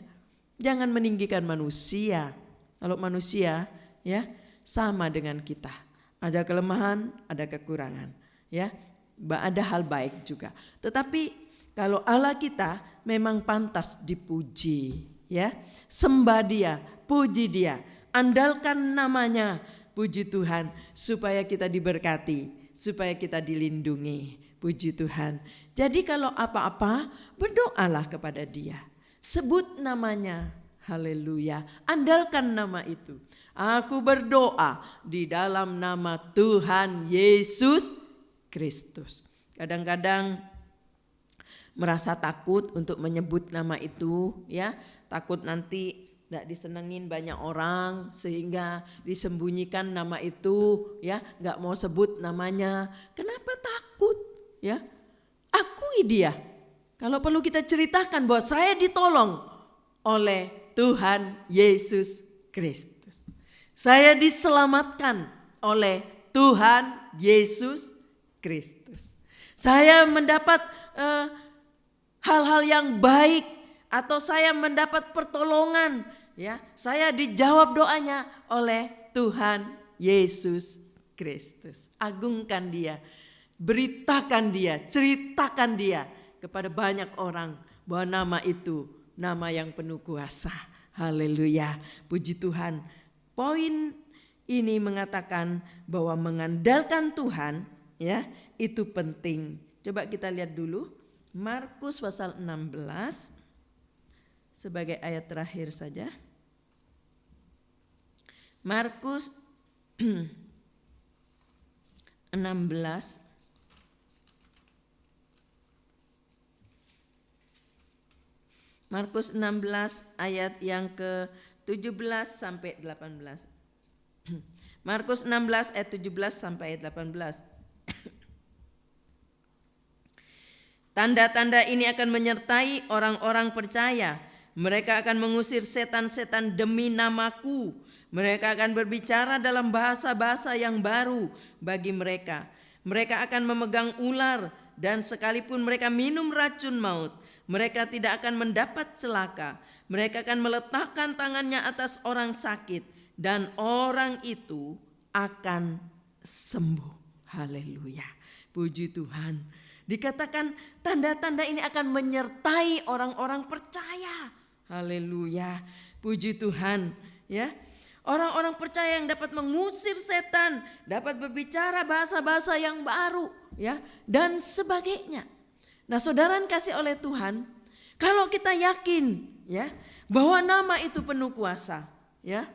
Jangan meninggikan manusia. Kalau manusia, ya, sama dengan kita. Ada kelemahan, ada kekurangan, ya. Ada hal baik juga. Tetapi kalau Allah kita memang pantas dipuji, ya. Sembah dia, puji dia, andalkan namanya, puji Tuhan, supaya kita diberkati, supaya kita dilindungi, puji Tuhan. Jadi kalau apa-apa, berdoalah kepada dia, sebut namanya, haleluya, andalkan nama itu. Aku berdoa di dalam nama Tuhan Yesus Kristus. Kadang-kadang merasa takut untuk menyebut nama itu, ya, takut nanti tidak disenengin banyak orang sehingga disembunyikan nama itu, ya, nggak mau sebut namanya. Kenapa takut, ya? Akui dia. Kalau perlu kita ceritakan bahwa saya ditolong oleh Tuhan Yesus Kristus. Saya diselamatkan oleh Tuhan Yesus Kristus. Saya mendapat hal-hal yang baik atau saya mendapat pertolongan, ya. Saya dijawab doanya oleh Tuhan Yesus Kristus. Agungkan dia, beritakan dia, ceritakan dia kepada banyak orang bahwa nama itu nama yang penuh kuasa. Haleluya, puji Tuhan. Poin ini mengatakan bahwa mengandalkan Tuhan, ya, itu penting. Coba kita lihat dulu Markus pasal 16 sebagai ayat terakhir saja. Markus 16 Markus 16 ayat yang ke-17 sampai 18. Markus 16 ayat 17 sampai ayat 18. Tanda-tanda ini akan menyertai orang-orang percaya. Mereka akan mengusir setan-setan demi namaku. Mereka akan berbicara dalam bahasa-bahasa yang baru bagi mereka. Mereka akan memegang ular dan sekalipun mereka minum racun maut, mereka tidak akan mendapat celaka. Mereka akan meletakkan tangannya atas orang sakit dan orang itu akan sembuh. Haleluya. Puji Tuhan. Dikatakan tanda-tanda ini akan menyertai orang-orang percaya. Haleluya. Puji Tuhan, ya. Orang-orang percaya yang dapat mengusir setan, dapat berbicara bahasa-bahasa yang baru, ya, dan sebagainya. Nah, saudara kasih oleh Tuhan, kalau kita yakin, ya, bahwa nama itu penuh kuasa, ya,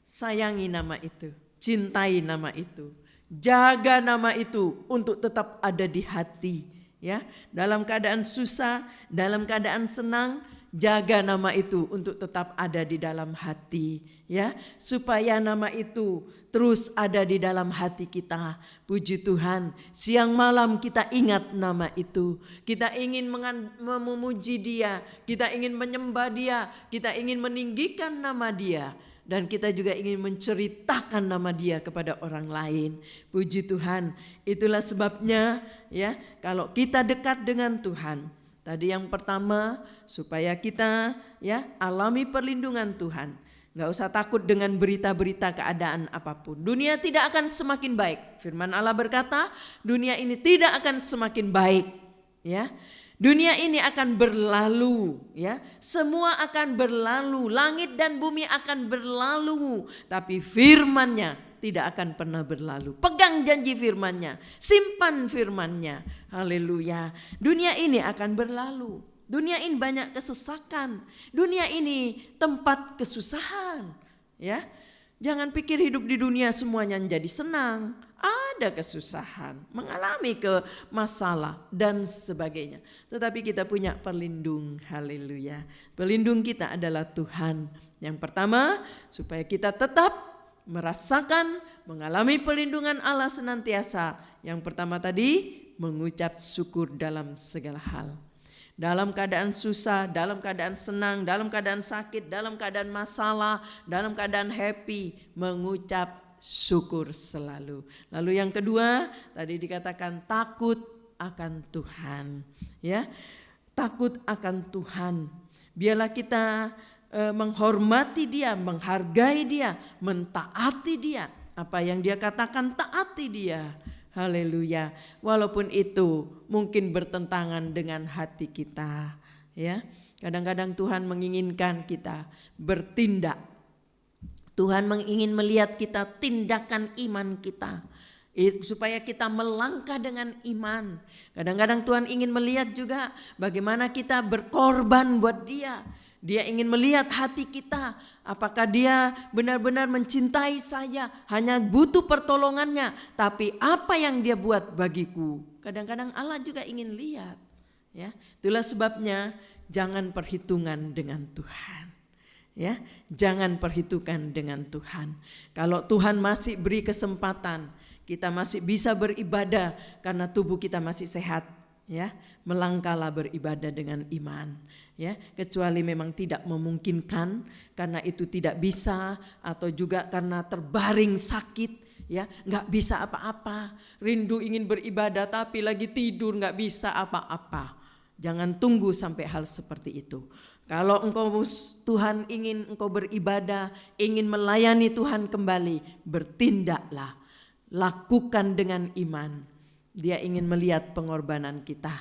sayangi nama itu, cintai nama itu, jaga nama itu untuk tetap ada di hati, ya. Dalam keadaan susah, dalam keadaan senang, jaga nama itu untuk tetap ada di dalam hati, ya, supaya nama itu terus ada di dalam hati kita. Puji Tuhan, siang malam kita ingat nama itu. Kita ingin memuji dia, kita ingin menyembah dia, kita ingin meninggikan nama dia. Dan kita juga ingin menceritakan nama dia kepada orang lain. Puji Tuhan, itulah sebabnya, ya, kalau kita dekat dengan Tuhan, tadi yang pertama supaya kita, ya, alami perlindungan Tuhan. Gak usah takut dengan berita-berita keadaan apapun. Dunia tidak akan semakin baik. Firman Allah berkata, dunia ini tidak akan semakin baik, ya. Dunia ini akan berlalu, ya. Semua akan berlalu, langit dan bumi akan berlalu, tapi firman-Nya tidak akan pernah berlalu. Pegang janji firman-Nya, simpan firman-Nya. Haleluya. Dunia ini akan berlalu. Dunia ini banyak kesesakan. Dunia ini tempat kesusahan, ya. Jangan pikir hidup di dunia semuanya menjadi senang. Ada kesusahan, mengalami masalah dan sebagainya. Tetapi kita punya pelindung, haleluya. Pelindung kita adalah Tuhan. Yang pertama, supaya kita tetap merasakan, mengalami pelindungan Allah senantiasa. Yang pertama tadi, mengucap syukur dalam segala hal. Dalam keadaan susah, dalam keadaan senang, dalam keadaan sakit, dalam keadaan masalah, dalam keadaan happy, mengucap syukur selalu. Lalu yang kedua, tadi dikatakan takut akan Tuhan, ya. Takut akan Tuhan. Biarlah kita menghormati Dia, menghargai Dia, mentaati Dia. Apa yang Dia katakan, taati Dia. Haleluya. Walaupun itu mungkin bertentangan dengan hati kita, ya. Kadang-kadang Tuhan menginginkan kita bertindak. Tuhan ingin melihat kita tindakan iman kita, supaya kita melangkah dengan iman. Kadang-kadang Tuhan ingin melihat juga bagaimana kita berkorban buat Dia. Dia ingin melihat hati kita, apakah Dia benar-benar mencintai saya, hanya butuh pertolongannya, tapi apa yang Dia buat bagiku. Kadang-kadang Allah juga ingin lihat, ya. Itulah sebabnya jangan perhitungan dengan Tuhan. Ya, jangan perhitungkan dengan Tuhan. Kalau Tuhan masih beri kesempatan, kita masih bisa beribadah karena tubuh kita masih sehat, ya, melangkahlah beribadah dengan iman, ya, kecuali memang tidak memungkinkan karena itu tidak bisa atau juga karena terbaring sakit, ya, nggak bisa apa-apa, rindu ingin beribadah tapi lagi tidur nggak bisa apa-apa. Jangan tunggu sampai hal seperti itu. Kalau Tuhan ingin engkau beribadah, ingin melayani Tuhan kembali, bertindaklah, lakukan dengan iman. Dia ingin melihat pengorbanan kita.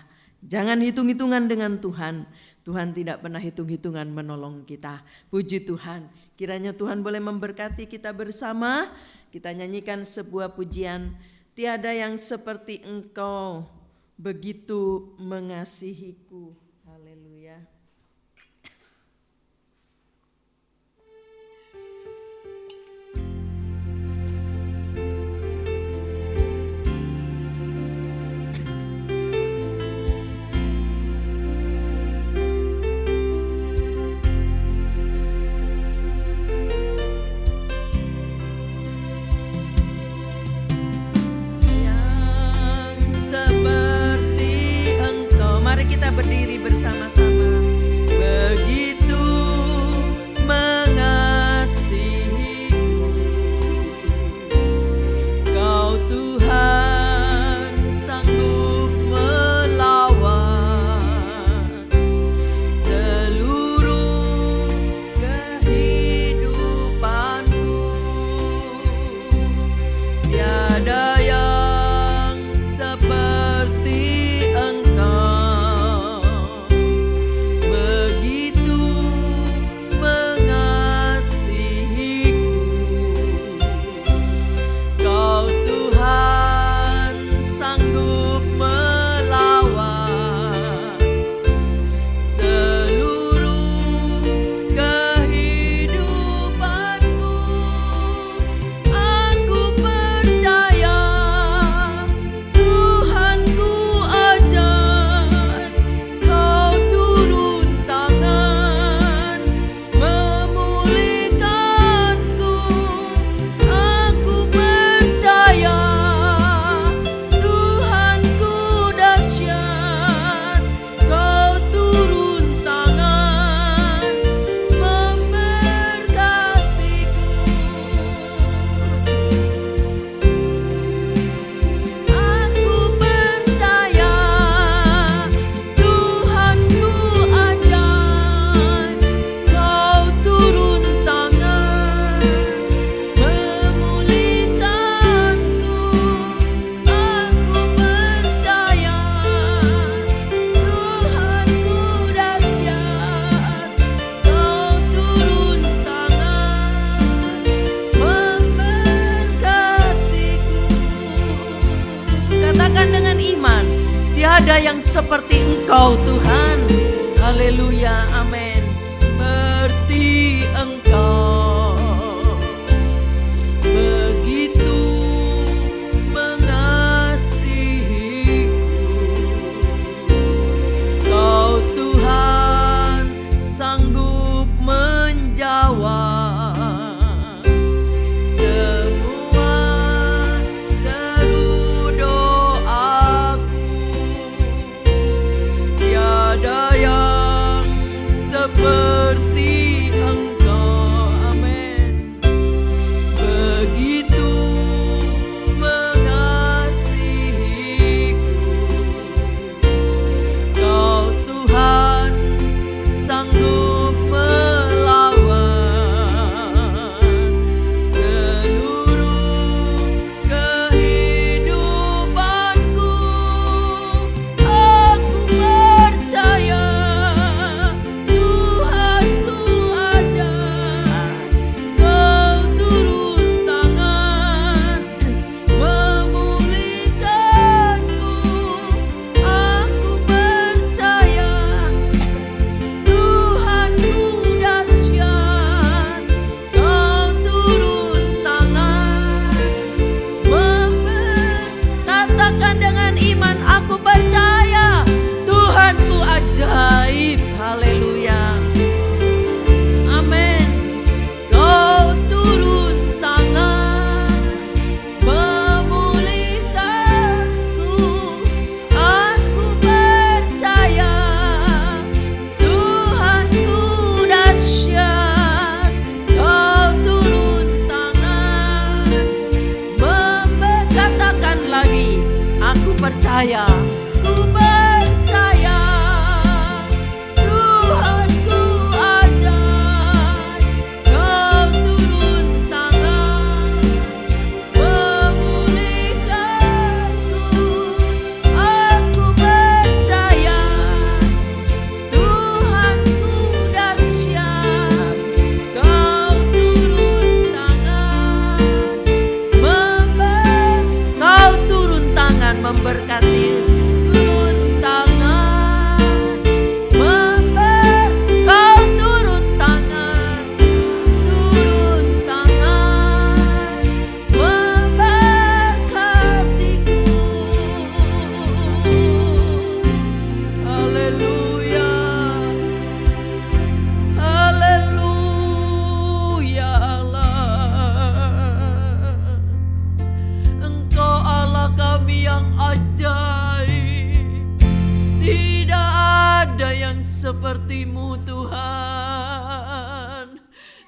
Jangan hitung-hitungan dengan Tuhan. Tuhan tidak pernah hitung-hitungan menolong kita. Puji Tuhan. Kiranya Tuhan boleh memberkati kita bersama. Kita nyanyikan sebuah pujian. Tiada yang seperti Engkau, begitu mengasihiku. Haleluya. Kita berdiri bersama-sama. Begitu mengasihiku, Kau Tuhan sanggup melawan seluruh kehidupanku. Tiada yang seperti tiada yang seperti Engkau Tuhan. Haleluya, amin. Seperti Engkau, begitu mengasihiku. Kau Tuhan sanggup menjawab semua seru doaku. Tiada yang percaya, ku percaya. Tuhan ku ajak, kau turun tangan, memulihkanku. Aku percaya, Tuhanku dahsyat, kau turun tangan, memberkati, turun tangan, kau turun tangan, memberkatiku. Haleluya, haleluya Allah. Engkau Allah kami yang ajaib, tidak ada yang sepertimu Tuhan.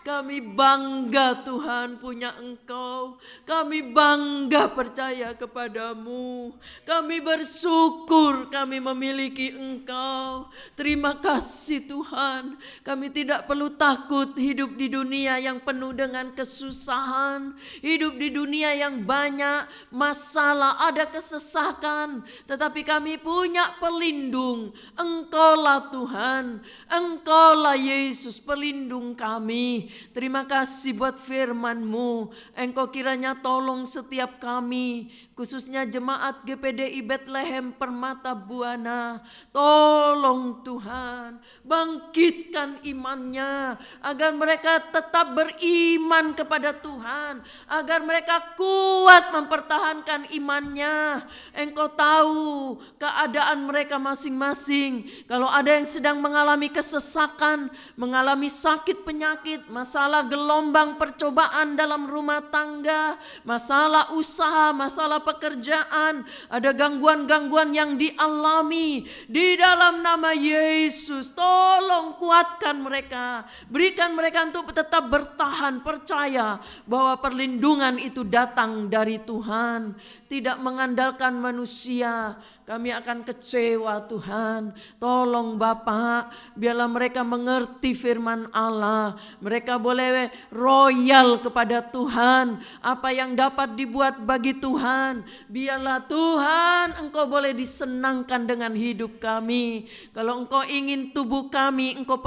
Kami bangga Tuhan punya Engkau, kami bangga percaya kepadamu, kami bersyukur kami memiliki Engkau. Terima kasih Tuhan, kami tidak perlu takut hidup di dunia yang penuh dengan kesusahan, hidup di dunia yang banyak masalah, ada kesesakan, tetapi kami punya pelindung. Engkaulah Tuhan, Engkaulah Yesus pelindung kami. Terima kasih buat firman-Mu. Engkau kiranya tolong setiap kami, khususnya jemaat GPDI Bethlehem Permata Buana. Tolong Tuhan, bangkitkan imannya, agar mereka tetap beriman kepada Tuhan, agar mereka kuat mempertahankan imannya. Engkau tahu keadaan mereka masing-masing. Kalau ada yang sedang mengalami kesesakan, mengalami sakit penyakit, masalah gelombang percobaan dalam rumah tangga, masalah usaha, masalah pekerjaan, ada gangguan-gangguan yang dialami, di dalam nama Yesus tolong kuatkan mereka, berikan mereka untuk tetap bertahan, percaya bahwa perlindungan itu datang dari Tuhan, tidak mengandalkan manusia. Kami akan kecewa Tuhan. Tolong Bapa, biarlah mereka mengerti firman Allah. Mereka boleh royal kepada Tuhan. Apa yang dapat dibuat bagi Tuhan, biarlah Tuhan Engkau boleh disenangkan dengan hidup kami. Kalau Engkau ingin tubuh kami Engkau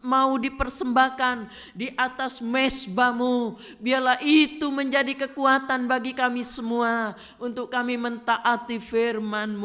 mau dipersembahkan di atas mezbah-Mu, biarlah itu menjadi kekuatan bagi kami semua untuk kami mentaati firman-Mu.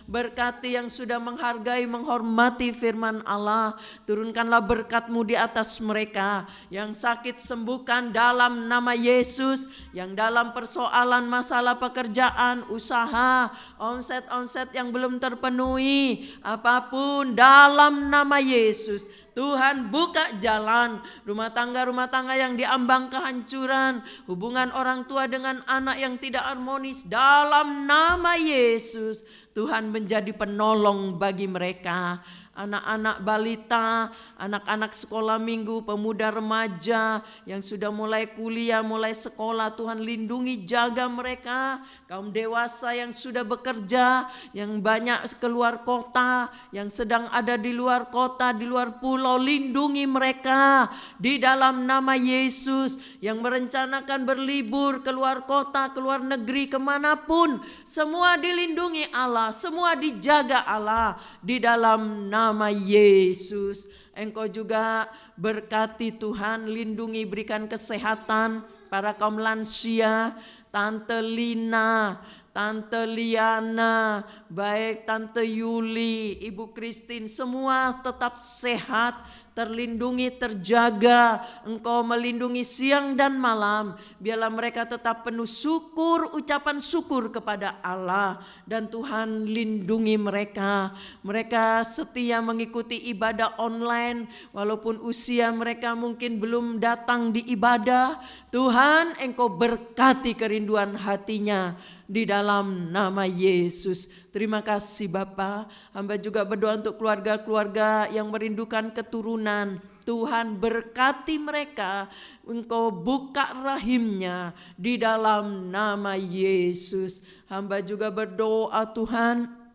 Berkati yang sudah menghargai, menghormati firman Allah. Turunkanlah berkat-Mu di atas mereka. Yang sakit sembuhkan dalam nama Yesus. Yang dalam persoalan masalah pekerjaan, usaha, omset yang belum terpenuhi, apapun dalam nama Yesus, Tuhan buka jalan. Rumah tangga yang diambang kehancuran, hubungan orang tua dengan anak yang tidak harmonis, dalam nama Yesus Tuhan menjadi penolong bagi mereka. Anak-anak balita, anak-anak sekolah minggu, pemuda remaja yang sudah mulai kuliah, mulai sekolah, Tuhan lindungi, jaga mereka. Kaum dewasa yang sudah bekerja, yang banyak keluar kota, yang sedang ada di luar kota, di luar pulau, lindungi mereka di dalam nama Yesus. Yang merencanakan berlibur keluar kota, keluar negeri, kemanapun, semua dilindungi Allah, semua dijaga Allah di dalam nama Yesus. Engkau juga berkati Tuhan, lindungi, berikan kesehatan para kaum lansia, Tante Lina, Tante Liana, baik Tante Yuli, Ibu Christine, semua tetap sehat, terlindungi, terjaga. Engkau melindungi siang dan malam. Biarlah mereka tetap penuh syukur, ucapan syukur kepada Allah. Dan Tuhan lindungi mereka. Mereka setia mengikuti ibadah online. Walaupun usia mereka mungkin belum datang di ibadah. Tuhan, Engkau berkati kerinduan hatinya di dalam nama Yesus. Terima kasih Bapa. Hamba juga berdoa untuk keluarga-keluarga yang merindukan keturunan. Tuhan berkati mereka, Engkau buka rahimnya di dalam nama Yesus. Hamba juga berdoa Tuhan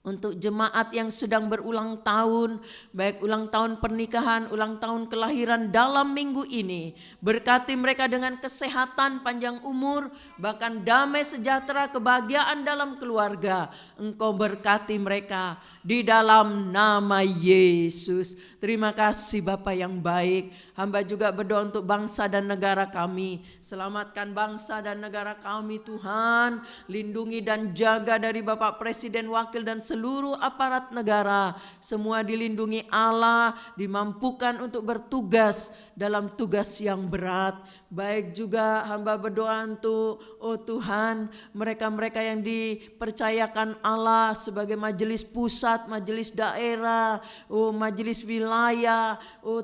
untuk jemaat yang sedang berulang tahun, baik ulang tahun pernikahan, ulang tahun kelahiran dalam minggu ini. Berkati mereka dengan kesehatan, panjang umur, bahkan damai sejahtera, kebahagiaan dalam keluarga. Engkau berkati mereka di dalam nama Yesus. Terima kasih Bapa yang baik. Hamba juga berdoa untuk bangsa dan negara kami. Selamatkan bangsa dan negara kami Tuhan. Lindungi dan jaga dari Bapak Presiden, Wakil dan seluruh aparat negara. Semua dilindungi Allah, dimampukan untuk bertugas dalam tugas yang berat. Baik juga hamba berdoa untuk Tuhan, mereka-mereka yang dipercayakan Allah sebagai majelis pusat, majelis daerah, majelis wilayah.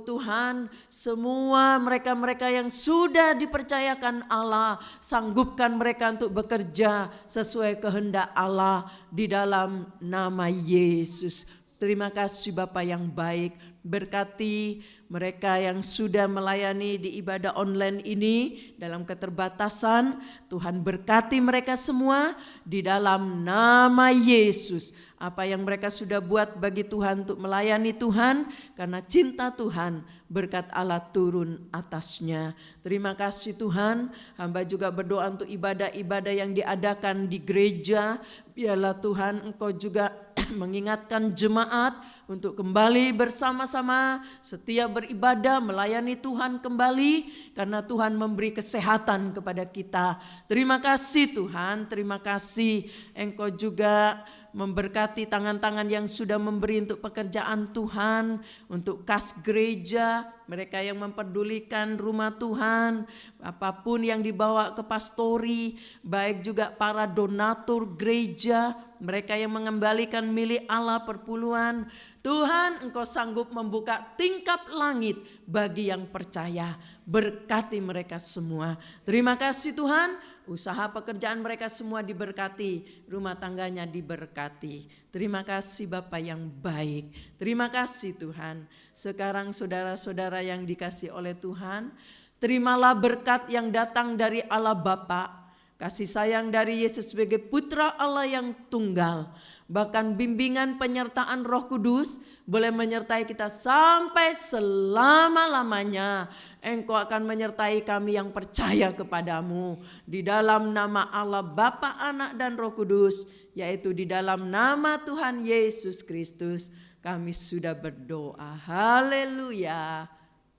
Tuhan, semua mereka-mereka yang sudah dipercayakan Allah, sanggupkan mereka untuk bekerja sesuai kehendak Allah di dalam nama Yesus. Terima kasih Bapa yang baik. Berkati mereka yang sudah melayani di ibadah online ini dalam keterbatasan. Tuhan berkati mereka semua di dalam nama Yesus. Apa yang mereka sudah buat bagi Tuhan untuk melayani Tuhan, karena cinta Tuhan, berkat Allah turun atasnya. Terima kasih Tuhan. Hamba juga berdoa untuk ibadah-ibadah yang diadakan di gereja. Biarlah Tuhan Engkau juga mengingatkan jemaat untuk kembali bersama-sama setia beribadah, melayani Tuhan kembali, karena Tuhan memberi kesehatan kepada kita. Terima kasih Tuhan, terima kasih Engkau juga memberkati tangan-tangan yang sudah memberi untuk pekerjaan Tuhan, untuk kas gereja, mereka yang memperdulikan rumah Tuhan, apapun yang dibawa ke pastori, baik juga para donatur gereja, mereka yang mengembalikan milik Allah perpuluhan. Tuhan, Engkau sanggup membuka tingkap langit bagi yang percaya. Berkati mereka semua. Terima kasih Tuhan. Usaha pekerjaan mereka semua diberkati, rumah tangganya diberkati. Terima kasih Bapa yang baik. Terima kasih Tuhan. Sekarang saudara-saudara yang dikasih oleh Tuhan, terimalah berkat yang datang dari Allah Bapa, kasih sayang dari Yesus sebagai Putra Allah yang tunggal, bahkan bimbingan penyertaan Roh Kudus boleh menyertai kita sampai selama-lamanya. Engkau akan menyertai kami yang percaya kepadamu. Di dalam nama Allah Bapa, Anak dan Roh Kudus, yaitu di dalam nama Tuhan Yesus Kristus, kami sudah berdoa. Haleluya.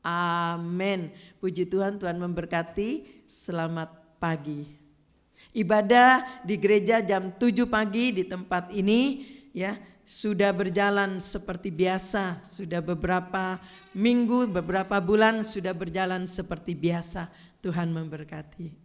Amin. Puji Tuhan, Tuhan memberkati. Selamat pagi. Ibadah di gereja jam 7 pagi di tempat ini ya sudah berjalan seperti biasa. Sudah beberapa minggu, beberapa bulan sudah berjalan seperti biasa. Tuhan memberkati.